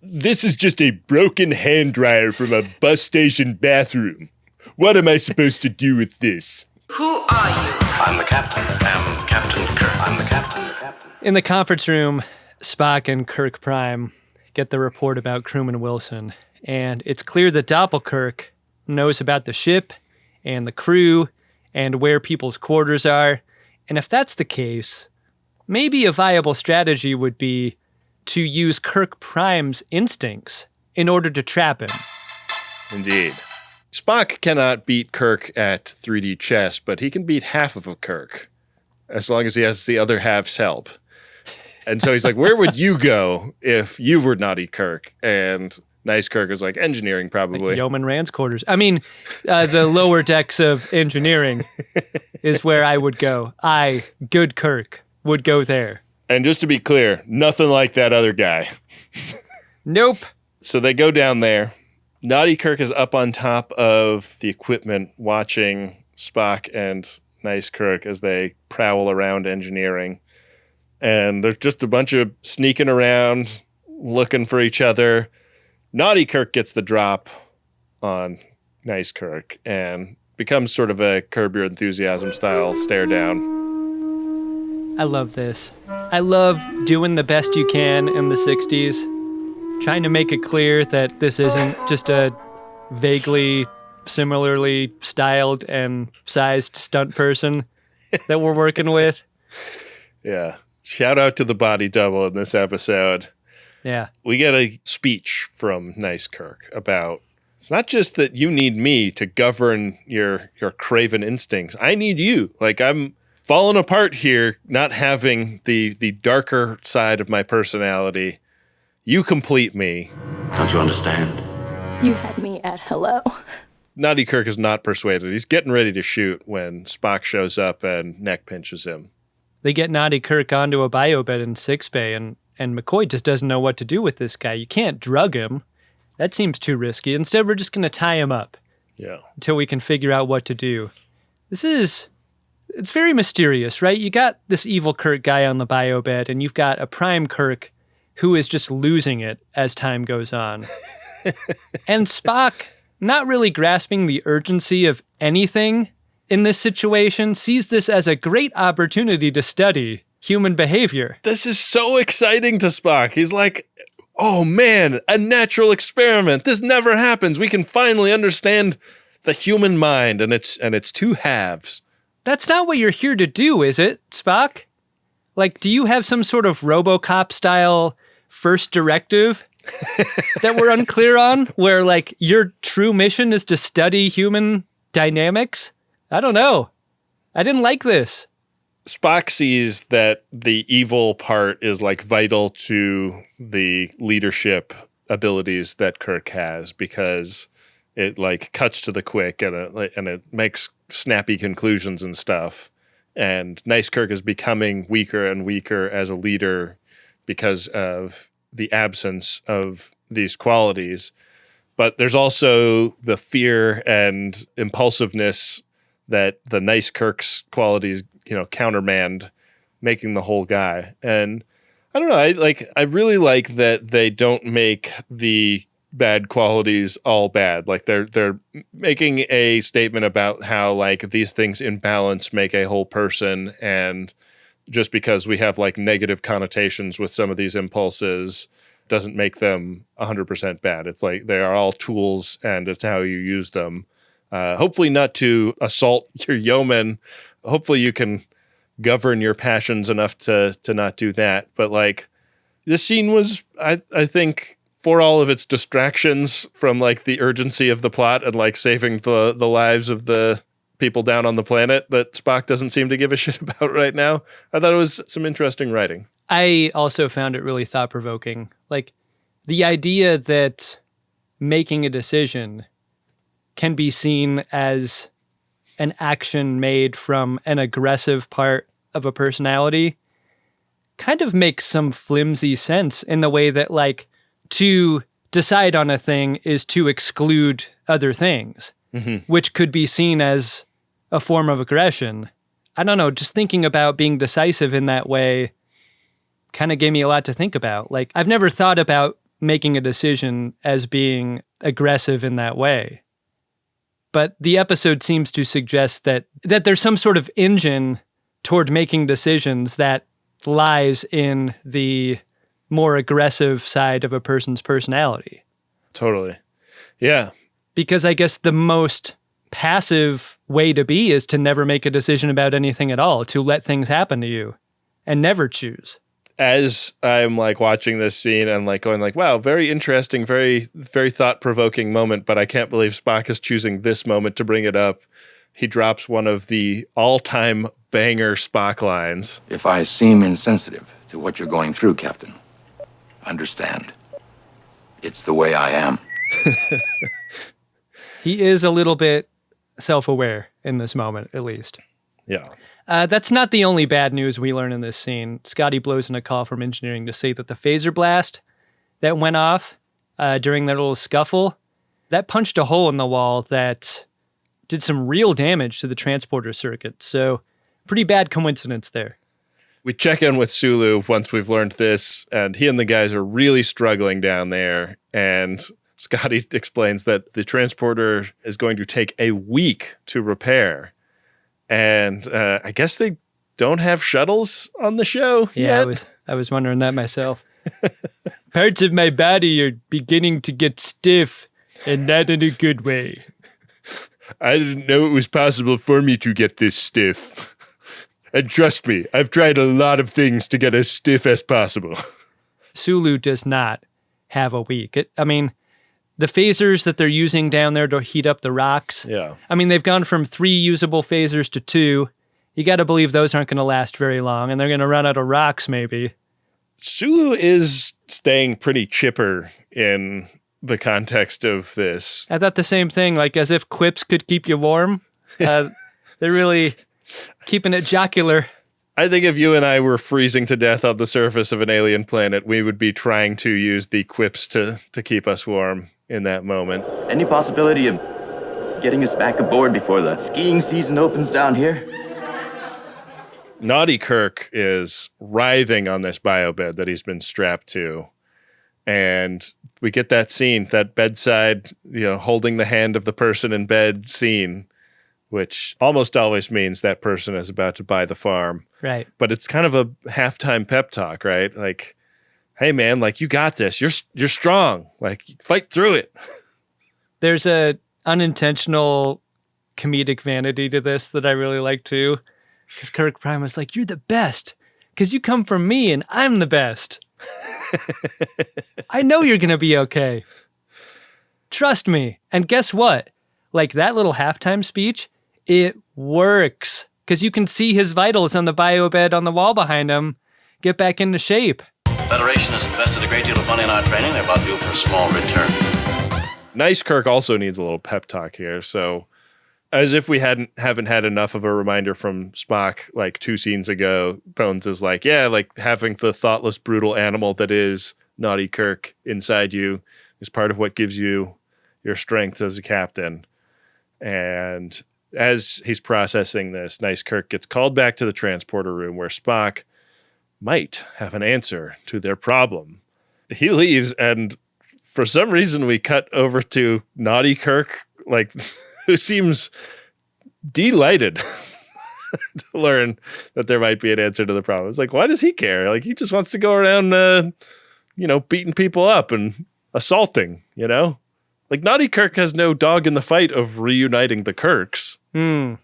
This is just a broken hand dryer from a bus station bathroom. What am I supposed to do with this? Who are you? I'm the captain. I'm Captain Kirk. I'm the captain. In the conference room, Spock and Kirk Prime get the report about crewman Wilson, and it's clear that Doppelkirk knows about the ship and the crew and where people's quarters are. And if that's the case, maybe a viable strategy would be to use Kirk Prime's instincts in order to trap him. Indeed. Spock cannot beat Kirk at 3D chess, but he can beat half of a Kirk, as long as he has the other half's help. And so he's like, where would you go if you were Naughty Kirk? And Nice Kirk is like, engineering, probably. Like Yeoman Rand's quarters. I mean, the lower decks of engineering is where I would go. Good Kirk, would go there. And just to be clear, nothing like that other guy. Nope. So they go down there. Naughty Kirk is up on top of the equipment watching Spock and Nice Kirk as they prowl around engineering. And there's just a bunch of sneaking around, looking for each other. Naughty Kirk gets the drop on Nice Kirk and becomes sort of a Curb Your Enthusiasm style stare down. I love this. I love doing the best you can in the 60s, trying to make it clear that this isn't just a vaguely similarly styled and sized stunt person that we're working with. Yeah. Shout out to the body double in this episode. Yeah. We get a speech from Nice Kirk about, it's not just that you need me to govern your craven instincts. I need you. Like, I'm falling apart here, not having the darker side of my personality. You complete me. Don't you understand? You had me at hello. Naughty Kirk is not persuaded. He's getting ready to shoot when Spock shows up and neck pinches him. They get Naughty Kirk onto a biobed in sickbay, and McCoy just doesn't know what to do with this guy. You can't drug him. That seems too risky. Instead, we're just going to tie him up. Yeah. Until we can figure out what to do. It's very mysterious, right? You got this evil Kirk guy on the biobed, and you've got a Prime Kirk who is just losing it as time goes on. And Spock, not really grasping the urgency of anything, in this situation sees this as a great opportunity to study human behavior. This is so exciting to Spock. He's like, oh man, a natural experiment. This never happens. We can finally understand the human mind and its two halves. That's not what you're here to do, is it, Spock? Like, do you have some sort of RoboCop-style first directive that we're unclear on, where, like, your true mission is to study human dynamics? I don't know. I didn't like this. Spock sees that the evil part is, like, vital to the leadership abilities that Kirk has, because it, like, cuts to the quick and it makes snappy conclusions and stuff. And Nice Kirk is becoming weaker and weaker as a leader because of the absence of these qualities. But there's also the fear and impulsiveness that the Nice Kirk's qualities, countermand, making the whole guy. And I don't know, I really like that they don't make the bad qualities all bad. Like they're making a statement about how, like, these things in balance make a whole person, and just because we have, like, negative connotations with some of these impulses doesn't make them 100% bad. It's like they are all tools, and it's how you use them. Hopefully not to assault your yeoman. Hopefully you can govern your passions enough to not do that. But, like, this scene was, I think, for all of its distractions from, like, the urgency of the plot and, like, saving the lives of the people down on the planet that Spock doesn't seem to give a shit about right now, I thought it was some interesting writing. I also found it really thought-provoking. Like, the idea that making a decision can be seen as an action made from an aggressive part of a personality kind of makes some flimsy sense, in the way that, like, to decide on a thing is to exclude other things, which could be seen as a form of aggression. I don't know, just thinking about being decisive in that way kind of gave me a lot to think about. Like, I've never thought about making a decision as being aggressive in that way. But the episode seems to suggest that there's some sort of engine toward making decisions that lies in the more aggressive side of a person's personality. Totally. Yeah. Because I guess the most passive way to be is to never make a decision about anything at all, to let things happen to you and never choose. As I'm, like, watching this scene, I'm, like, going, like, wow, very interesting, very, very thought-provoking moment, but I can't believe Spock is choosing this moment to bring it up. He drops one of the all-time banger Spock lines. If I seem insensitive to what you're going through, Captain, understand. It's the way I am. He is a little bit self-aware in this moment, at least. Yeah. That's not the only bad news we learn in this scene. Scotty blows in a call from engineering to say that the phaser blast that went off during that little scuffle, that punched a hole in the wall that did some real damage to the transporter circuit. So pretty bad coincidence there. We check in with Sulu once we've learned this, and he and the guys are really struggling down there. And Scotty explains that the transporter is going to take a week to repair. And I guess they don't have shuttles on the show yet. Yeah, I was wondering that myself. Parts of my body are beginning to get stiff, and not in a good way. I didn't know it was possible for me to get this stiff. And trust me, I've tried a lot of things to get as stiff as possible. Sulu does not have a week. The phasers that they're using down there to heat up the rocks. Yeah. They've gone from 3 usable phasers to 2. You got to believe those aren't going to last very long, and they're going to run out of rocks maybe. Sulu is staying pretty chipper in the context of this. I thought the same thing, like as if quips could keep you warm. They're really keeping it jocular. I think if you and I were freezing to death on the surface of an alien planet, we would be trying to use the quips to keep us warm in that moment. Any possibility of getting us back aboard before the skiing season opens down here? Naughty Kirk is writhing on this biobed that he's been strapped to. And we get that scene, that bedside, holding the hand of the person in bed scene, which almost always means that person is about to buy the farm. Right. But it's kind of a halftime pep talk, right? Like, hey man, like you got this. You're strong. Like fight through it. There's a unintentional comedic vanity to this that I really like too. Because Kirk Prime was like, you're the best. Because you come from me and I'm the best. I know you're going to be okay. Trust me. And guess what? Like that little halftime speech, it works. Because you can see his vitals on the biobed on the wall behind him get back into shape. Federation has invested a great deal of money in our training. They're about due for a small return. Nice Kirk also needs a little pep talk here. So as if we haven't had enough of a reminder from Spock like 2 scenes ago, Bones is like, yeah, like having the thoughtless, brutal animal that is Naughty Kirk inside you is part of what gives you your strength as a captain. And as he's processing this, Nice Kirk gets called back to the transporter room where Spock might have an answer to their problem. He leaves, and for some reason we cut over to Naughty Kirk, like who seems delighted to learn that there might be an answer to the problem. It's like, why does he care? Like he just wants to go around, beating people up and assaulting, Like Naughty Kirk has no dog in the fight of reuniting the Kirks. I'm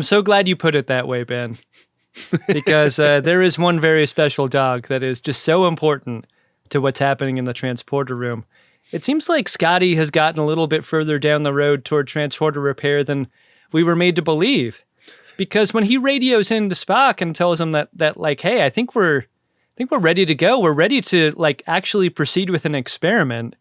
so glad you put it that way, Ben. Because there is one very special dog that is just so important to what's happening in the transporter room. It seems like Scotty has gotten a little bit further down the road toward transporter repair than we were made to believe. Because when he radios into Spock and tells him that like, hey, I think we're ready to go. We're ready to like actually proceed with an experiment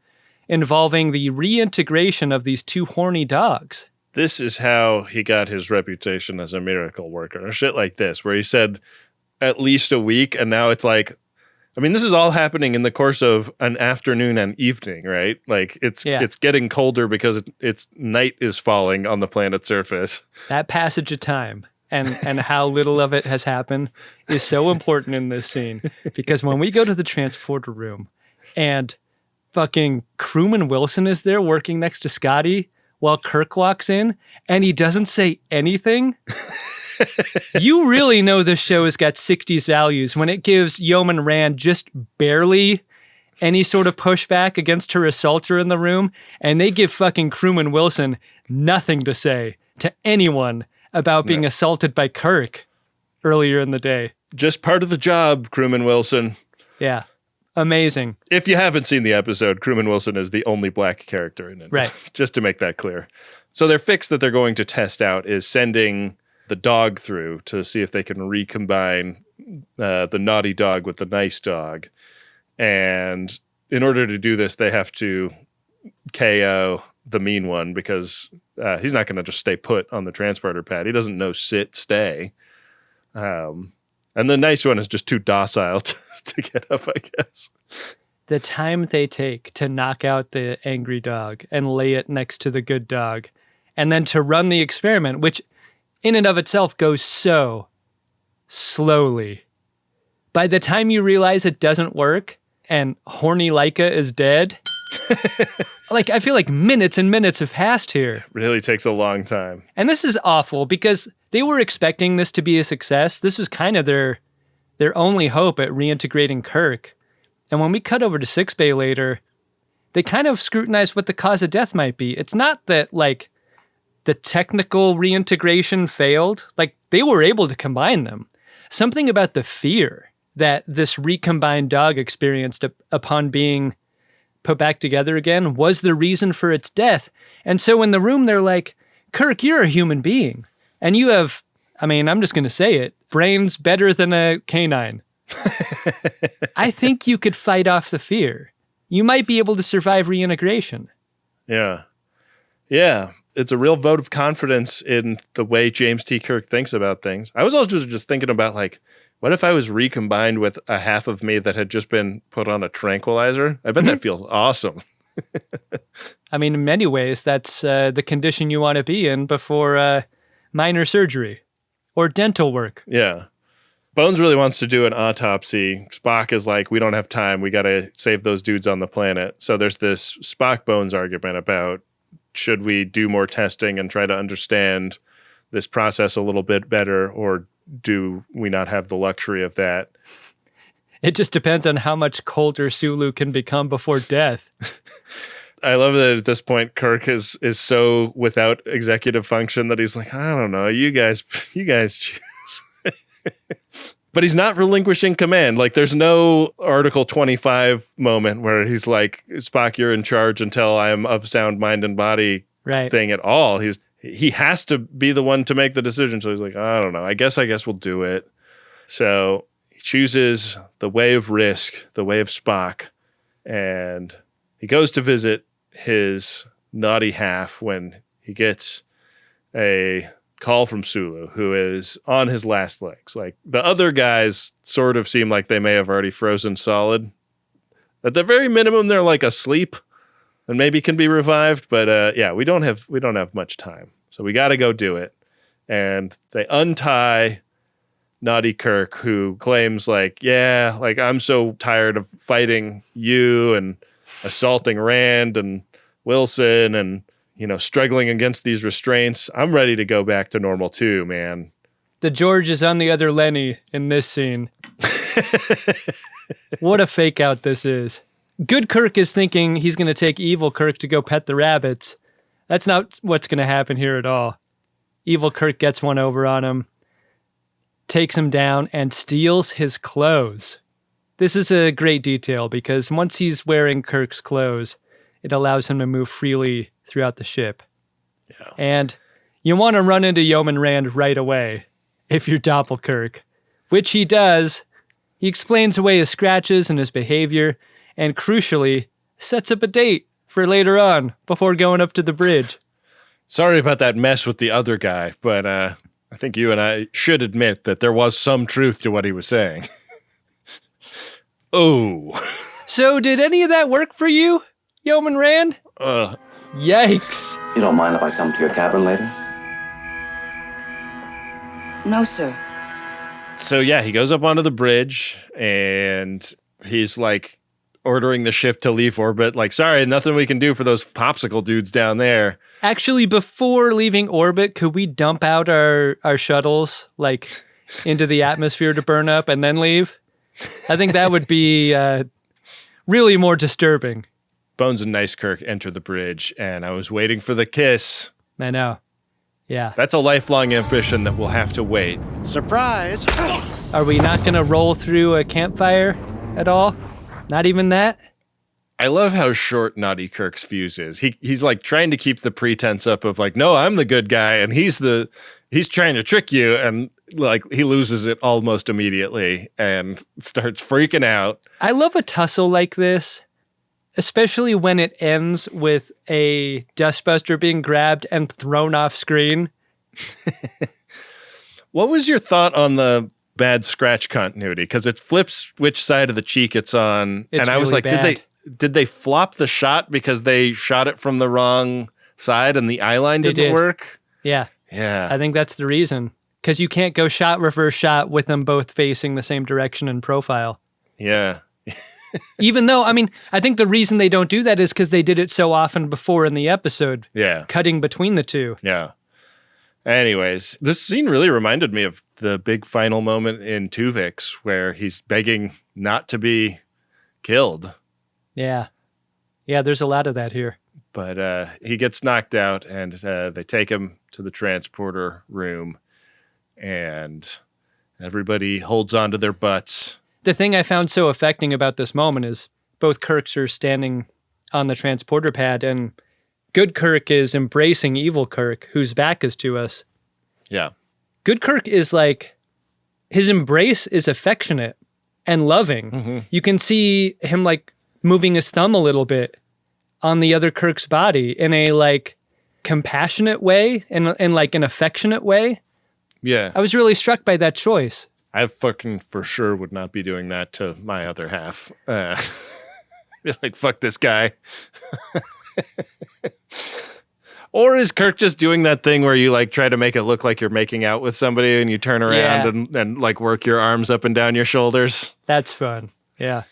involving the reintegration of these 2 horny dogs. This is how he got his reputation as a miracle worker, or shit like this, where he said at least a week, and now it's like, I mean, this is all happening in the course of an afternoon and evening, right? Like it's getting colder because it's night is falling on the planet's surface. That passage of time and how little of it has happened is so important in this scene, because when we go to the transporter room and fucking crewman Wilson is there working next to Scotty while Kirk walks in and he doesn't say anything. You really know this show has got 60s values when it gives Yeoman Rand just barely any sort of pushback against her assaulter in the room, and they give fucking crewman Wilson nothing to say to anyone about being assaulted by Kirk earlier in the day. Just part of the job, crewman Wilson. Yeah. Amazing. If you haven't seen the episode, crewman Wilson is the only black character in it. Right. Just to make that clear. So their fix that they're going to test out is sending the dog through to see if they can recombine the naughty dog with the nice dog. And in order to do this, they have to KO the mean one because he's not going to just stay put on the transporter pad. He doesn't know sit, stay. And the nice one is just too docile to get up, I guess. The time they take to knock out the angry dog and lay it next to the good dog, and then to run the experiment, which in and of itself goes so slowly. By the time you realize it doesn't work and Horny Laika is dead, like I feel like minutes and minutes have passed here. Really takes a long time. And this is awful because they were expecting this to be a success. This was kind of their only hope at reintegrating Kirk. And when we cut over to sickbay later, they kind of scrutinized what the cause of death might be. It's not that like the technical reintegration failed. Like they were able to combine them. Something about the fear that this recombined dog experienced upon being put back together again was the reason for its death. And so in the room, they're like, Kirk, you're a human being. And you have, I mean, I'm just going to say it, brains better than a canine. I think you could fight off the fear. You might be able to survive reintegration. Yeah. Yeah. It's a real vote of confidence in the way James T. Kirk thinks about things. I was also just thinking about, like, what if I was recombined with a half of me that had just been put on a tranquilizer? I bet that feels awesome. I mean, in many ways, that's the condition you want to be in before minor surgery or dental work. Yeah. Bones really wants to do an autopsy. Spock is like, we don't have time. We got to save those dudes on the planet. So there's this Spock-Bones argument about should we do more testing and try to understand this process a little bit better, or do we not have the luxury of that? It just depends on how much colder Sulu can become before death. I love that at this point, Kirk is so without executive function that he's like, I don't know, you guys choose. But he's not relinquishing command. Like, there's no Article 25 moment where he's like, Spock, you're in charge until I am of sound mind and body thing at all. He has to be the one to make the decision. So he's like, I don't know. I guess we'll do it. So he chooses the way of risk, the way of Spock, and he goes to visit his naughty half when he gets a call from Sulu, who is on his last legs. Like, the other guys sort of seem like they may have already frozen solid. At the very minimum, they're like asleep and maybe can be revived. But we don't have much time, so we got to go do it. And they untie naughty Kirk, who claims like, I'm so tired of fighting you and assaulting Rand and Wilson and struggling against these restraints. I'm ready to go back to normal too, man. The George is on the other Lenny in this scene. What a fake out this is. Good Kirk is thinking he's going to take evil Kirk to go pet the rabbits. That's not what's going to happen here at all. Evil Kirk gets one over on him, takes him down, and steals his clothes. This is a great detail because once he's wearing Kirk's clothes, it allows him to move freely throughout the ship. Yeah. And you want to run into Yeoman Rand right away if you're Doppelkirk, which he does. He explains away his scratches and his behavior, and crucially, sets up a date for later on before going up to the bridge. Sorry about that mess with the other guy, but I think you and I should admit that there was some truth to what he was saying. Oh. So did any of that work for you, Yeoman Rand? Yikes. You don't mind if I come to your cabin later? No, sir. So yeah, he goes up onto the bridge and he's like ordering the ship to leave orbit. Like, sorry, nothing we can do for those popsicle dudes down there. Actually, before leaving orbit, could we dump out our shuttles like into the atmosphere to burn up and then leave? I think that would be really more disturbing. Bones and Nice Kirk enter the bridge, and I was waiting for the kiss. I know. Yeah. That's a lifelong ambition that we'll have to wait. Surprise! Are we not going to roll through a campfire at all? Not even that? I love how short Naughty Kirk's fuse is. He's like trying to keep the pretense up of like, no, I'm the good guy, and he's trying to trick you, and like he loses it almost immediately and starts freaking out. I love a tussle like this, especially when it ends with a dustbuster being grabbed and thrown off screen. What was your thought on the bad scratch continuity? Because it flips which side of the cheek it's on. It's and I was really like, bad. did they flop the shot because they shot it from the wrong side and the eye line didn't work? Yeah. Yeah. I think that's the reason. Because you can't go shot, reverse shot with them both facing the same direction and profile. Yeah. Even though, I mean, I think the reason they don't do that is because they did it so often before in the episode. Yeah. Cutting between the two. Yeah. Anyways, this scene really reminded me of the big final moment in Tuvix where he's begging not to be killed. Yeah. Yeah, there's a lot of that here. But he gets knocked out, and they take him to the transporter room, and everybody holds on to their butts. The thing I found so affecting about this moment is both Kirks are standing on the transporter pad, and good Kirk is embracing evil Kirk, whose back is to us. Yeah. Good Kirk is like, his embrace is affectionate and loving. Mm-hmm. You can see him like moving his thumb a little bit on the other Kirk's body in a like compassionate way and like an affectionate way. Yeah. I was really struck by that choice. I fucking for sure would not be doing that to my other half. Be like, fuck this guy. Or is Kirk just doing that thing where you like try to make it look like you're making out with somebody and you turn around and like work your arms up and down your shoulders? That's fun. Yeah.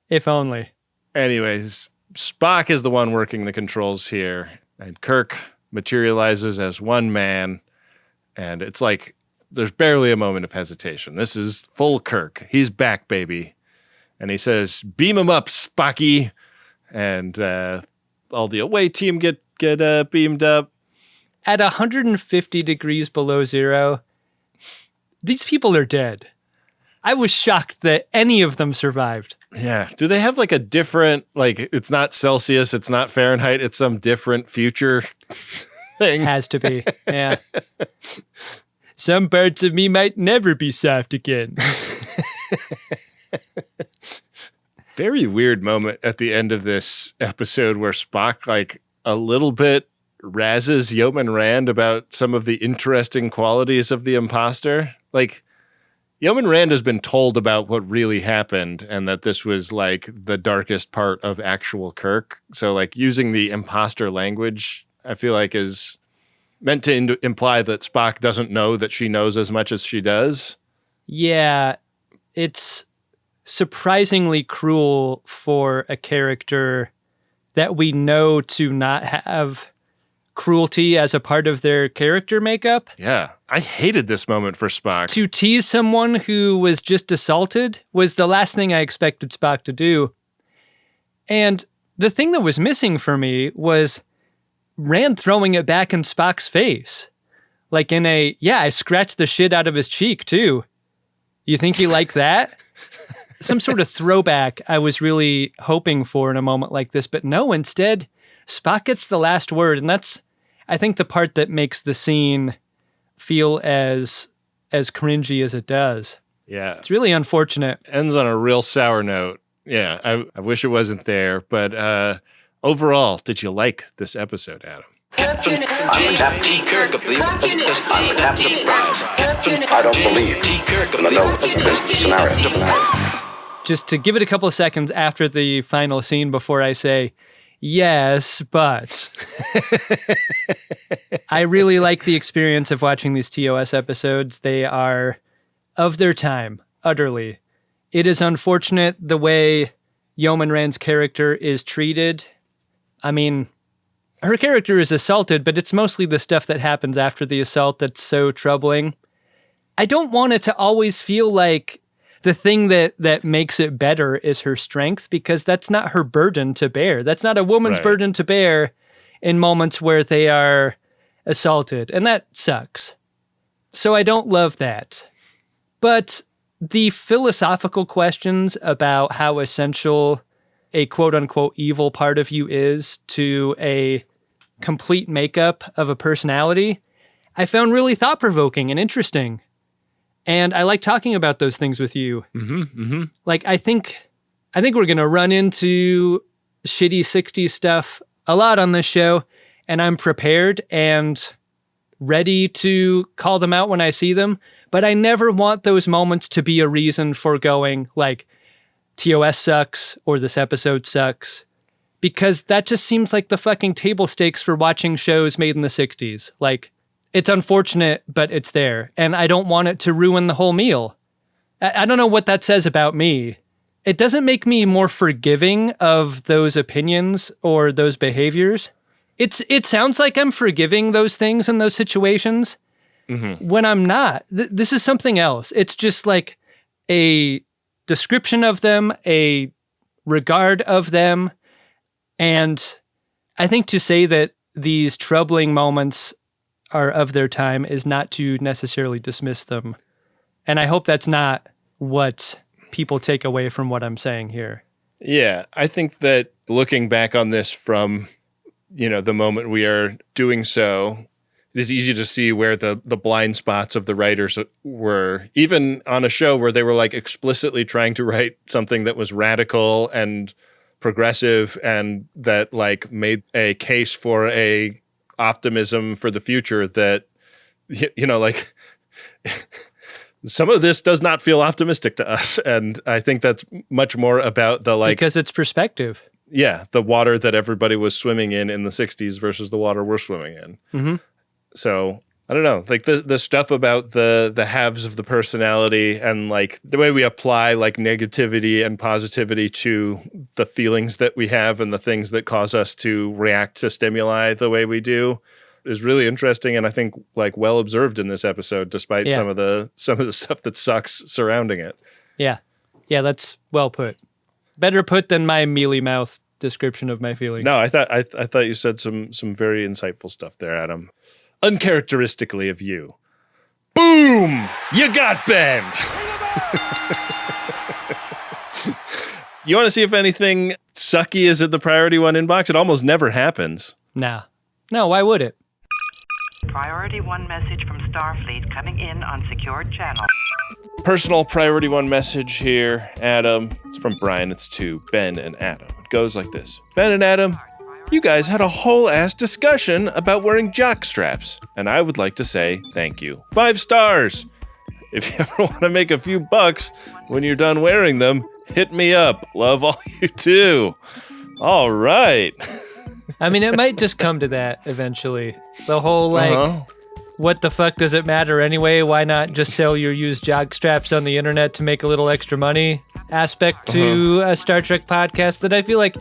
If only. Anyways, Spock is the one working the controls here. And Kirk materializes as one man, and it's like there's barely a moment of hesitation. This is full Kirk. He's back, baby. And he says, beam him up, Spocky. And all the away team get beamed up. At 150 degrees below zero, these people are dead. I was shocked that any of them survived. Yeah. Do they have like a different, like, it's not Celsius, it's not Fahrenheit, it's some different future thing? Has to be. Yeah. Some parts of me might never be soft again. Very weird moment at the end of this episode where Spock, like, a little bit razzes Yeoman Rand about some of the interesting qualities of the imposter. Like, Yeoman Rand has been told about what really happened and that this was, like, the darkest part of actual Kirk. So, like, using the imposter language, I feel like, is meant to imply that Spock doesn't know that she knows as much as she does. Yeah, it's surprisingly cruel for a character that we know to not have cruelty as a part of their character makeup. Yeah, I hated this moment for Spock. To tease someone who was just assaulted was the last thing I expected Spock to do. And the thing that was missing for me was Rand throwing it back in Spock's face. Like in a, yeah, I scratched the shit out of his cheek too. You think he liked that? Some sort of throwback I was really hoping for in a moment like this, but no, instead, Spock gets the last word, and that's, I think, the part that makes the scene feel as cringy as it does. Yeah. It's really unfortunate. Ends on a real sour note. Yeah, I wish it wasn't there, but overall, did you like this episode, Adam? Captain James T. Kirk, I believe, I'm the captain of prize. Captain I don't believe T. Kirk, in the notes of this scenario. Just to give it a couple of seconds after the final scene before I say, yes, but I really like the experience of watching these TOS episodes. They are of their time, utterly. It is unfortunate the way Yeoman Rand's character is treated. I mean, her character is assaulted, but it's mostly the stuff that happens after the assault that's so troubling. I don't want it to always feel like the thing that makes it better is her strength, because that's not her burden to bear. That's not a woman's burden to bear in moments where they are assaulted, and that sucks. So I don't love that. But the philosophical questions about how essential a quote-unquote evil part of you is to a complete makeup of a personality, I found really thought-provoking and interesting. And I like talking about those things with you. Like, I think we're going to run into shitty 60s stuff a lot on this show, and I'm prepared and ready to call them out when I see them. But I never want those moments to be a reason for going, like, TOS sucks or this episode sucks, because that just seems like the fucking table stakes for watching shows made in the 60s. Like, it's unfortunate, but it's there. And I don't want it to ruin the whole meal. I don't know what that says about me. It doesn't make me more forgiving of those opinions or those behaviors. It sounds like I'm forgiving those things in those situations when I'm not. This is something else. It's just like a description of them, a regard of them. And I think to say that these troubling moments are of their time is not to necessarily dismiss them. And I hope that's not what people take away from what I'm saying here. Yeah, I think that looking back on this from, the moment we are doing so, it is easy to see where the blind spots of the writers were, even on a show where they were like explicitly trying to write something that was radical and progressive and that like made a case for a optimism for the future that, like some of this does not feel optimistic to us. And I think that's much more about the like, because it's perspective. Yeah. The water that everybody was swimming in the 60s versus the water we're swimming in. So I don't know, like the stuff about the halves of the personality and like the way we apply like negativity and positivity to the feelings that we have and the things that cause us to react to stimuli the way we do is really interesting, and I think like well observed in this episode, despite some of the stuff that sucks surrounding it. Yeah, that's well put. Better put than my mealy mouth description of my feelings. No, I thought you said some very insightful stuff there, Adam. Uncharacteristically of you. Boom! You got Ben! You want to see if anything sucky is in the Priority 1 inbox? It almost never happens. No, why would it? Priority 1 message from Starfleet coming in on secured channel. Personal Priority 1 message here, Adam. It's from Brian. It's to Ben and Adam. It goes like this. Ben and Adam, you guys had a whole ass discussion about wearing jock straps, and I would like to say thank you. 5 stars! If you ever want to make a few bucks when you're done wearing them, hit me up. Love all you do. All right. I mean, it might just come to that eventually. The whole, like, what the fuck does it matter anyway? Why not just sell your used jock straps on the internet to make a little extra money aspect to a Star Trek podcast that I feel like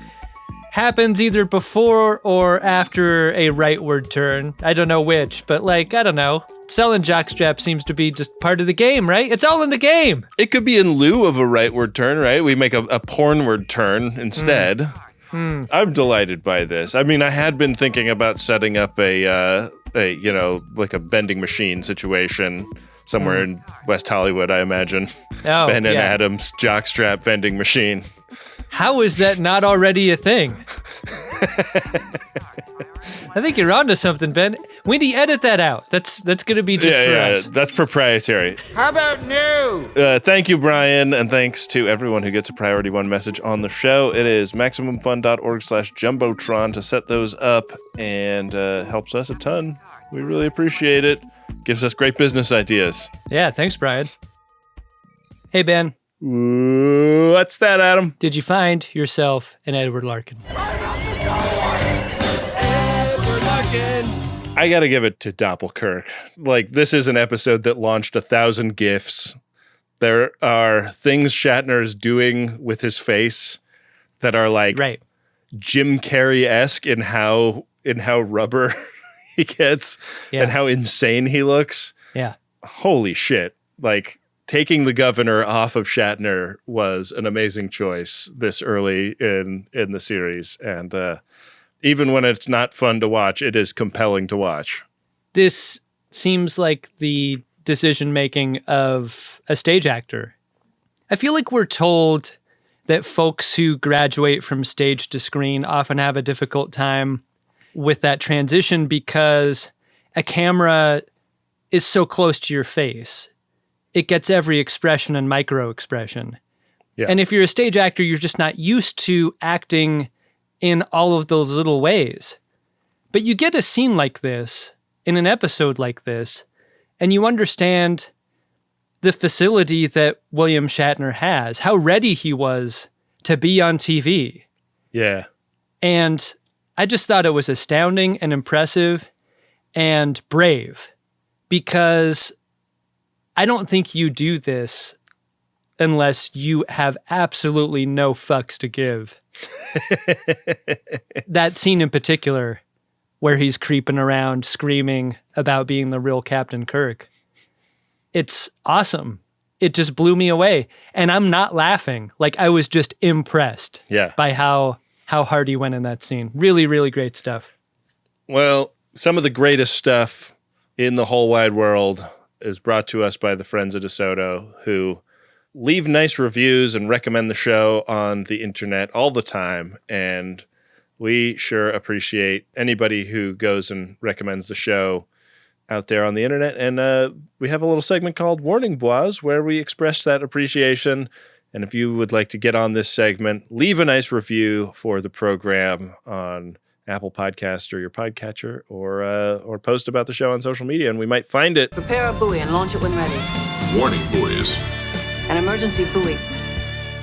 happens either before or after a rightward turn. I don't know which, but like, I don't know. Selling jockstrap seems to be just part of the game, right? It's all in the game. It could be in lieu of a rightward turn, right? We make a pornward turn instead. I'm delighted by this. I mean, I had been thinking about setting up a like a vending machine situation somewhere in West Hollywood, I imagine. Oh, Ben and Adam's jockstrap vending machine. How is that not already a thing? I think you're onto something, Ben. Wynde, edit that out. That's going to be just for us. That's proprietary. How about new? Thank you, Brian, and thanks to everyone who gets a Priority 1 message on the show. It is MaximumFun.org/Jumbotron to set those up, and helps us a ton. We really appreciate it. Gives us great business ideas. Yeah, thanks, Brian. Hey, Ben. What's that, Adam? Did you find yourself an Edward Larkin? I gotta give it to Doppelkirk. Like, this is an episode that launched 1,000 GIFs. There are things Shatner is doing with his face that are like Jim Carrey-esque in how rubber he gets and how insane he looks. Yeah. Holy shit. Like, taking the governor off of Shatner was an amazing choice this early in the series. And even when it's not fun to watch, it is compelling to watch. This seems like the decision-making of a stage actor. I feel like we're told that folks who graduate from stage to screen often have a difficult time with that transition because a camera is so close to your face. It gets every expression and micro expression. Yeah. And if you're a stage actor, you're just not used to acting in all of those little ways. But you get a scene like this, in an episode like this, and you understand the facility that William Shatner has, how ready he was to be on TV. Yeah. And I just thought it was astounding and impressive and brave, because I don't think you do this unless you have absolutely no fucks to give. That scene in particular, where he's creeping around screaming about being the real Captain Kirk, it's awesome. It just blew me away. And I'm not laughing. Like, I was just impressed by how hard he went in that scene. Really, really great stuff. Well, some of the greatest stuff in the whole wide world is brought to us by the friends at DeSoto, who leave nice reviews and recommend the show on the internet all the time. And we sure appreciate anybody who goes and recommends the show out there on the internet. And we have a little segment called Warning Bois, where we express that appreciation. And if you would like to get on this segment, leave a nice review for the program on Apple Podcast or your podcatcher, or post about the show on social media, and we might find it. Prepare a buoy and launch it when ready. Warning buoys. An emergency buoy.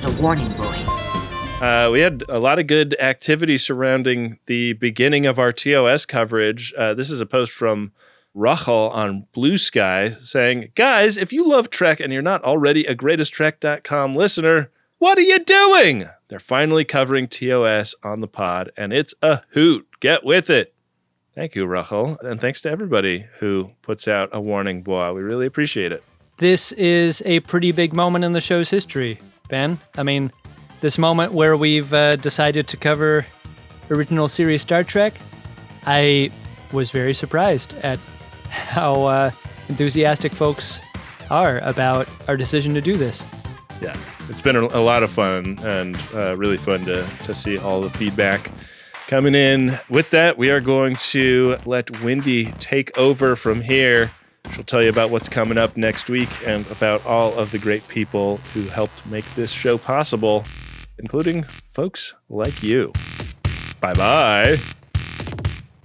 A warning buoy. We had a lot of good activity surrounding the beginning of our TOS coverage. This is a post from Rachel on Blue Sky saying, guys, if you love Trek and you're not already a greatesttrek.com listener, what are you doing? They're finally covering TOS on the pod, and it's a hoot. Get with it. Thank you, Rachel. And thanks to everybody who puts out a warning boa. We really appreciate it. This is a pretty big moment in the show's history, Ben. I mean, this moment where we've decided to cover original series Star Trek, I was very surprised at how enthusiastic folks are about our decision to do this. Yeah, it's been a lot of fun and really fun to see all the feedback coming in. With that, we are going to let Wynde take over from here. She'll tell you about what's coming up next week and about all of the great people who helped make this show possible, including folks like you. Bye-bye.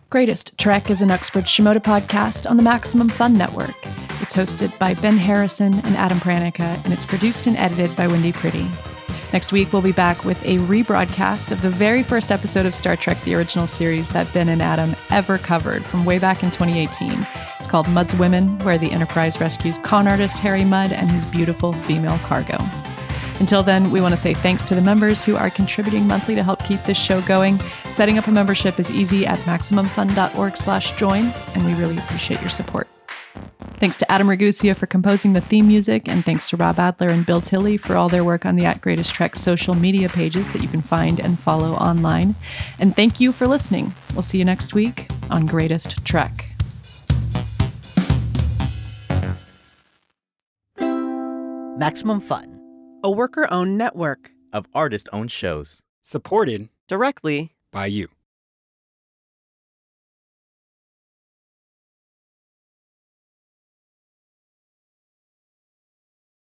Greatest Trek is an Uxbridge Shimoda podcast on the Maximum Fun Network. It's hosted by Ben Harrison and Adam Pranica, and it's produced and edited by Wynde Priddy. Next week, we'll be back with a rebroadcast of the very first episode of Star Trek, the original series that Ben and Adam ever covered from way back in 2018. It's called Mudd's Women, where the Enterprise rescues con artist Harry Mudd and his beautiful female cargo. Until then, we want to say thanks to the members who are contributing monthly to help keep this show going. Setting up a membership is easy at MaximumFun.org/join, and we really appreciate your support. Thanks to Adam Ragusea for composing the theme music, and thanks to Rob Adler and Bill Tilley for all their work on the @GreatestTrek social media pages that you can find and follow online. And thank you for listening. We'll see you next week on Greatest Trek. Maximum Fun, a worker-owned network of artist-owned shows. supported directly by you.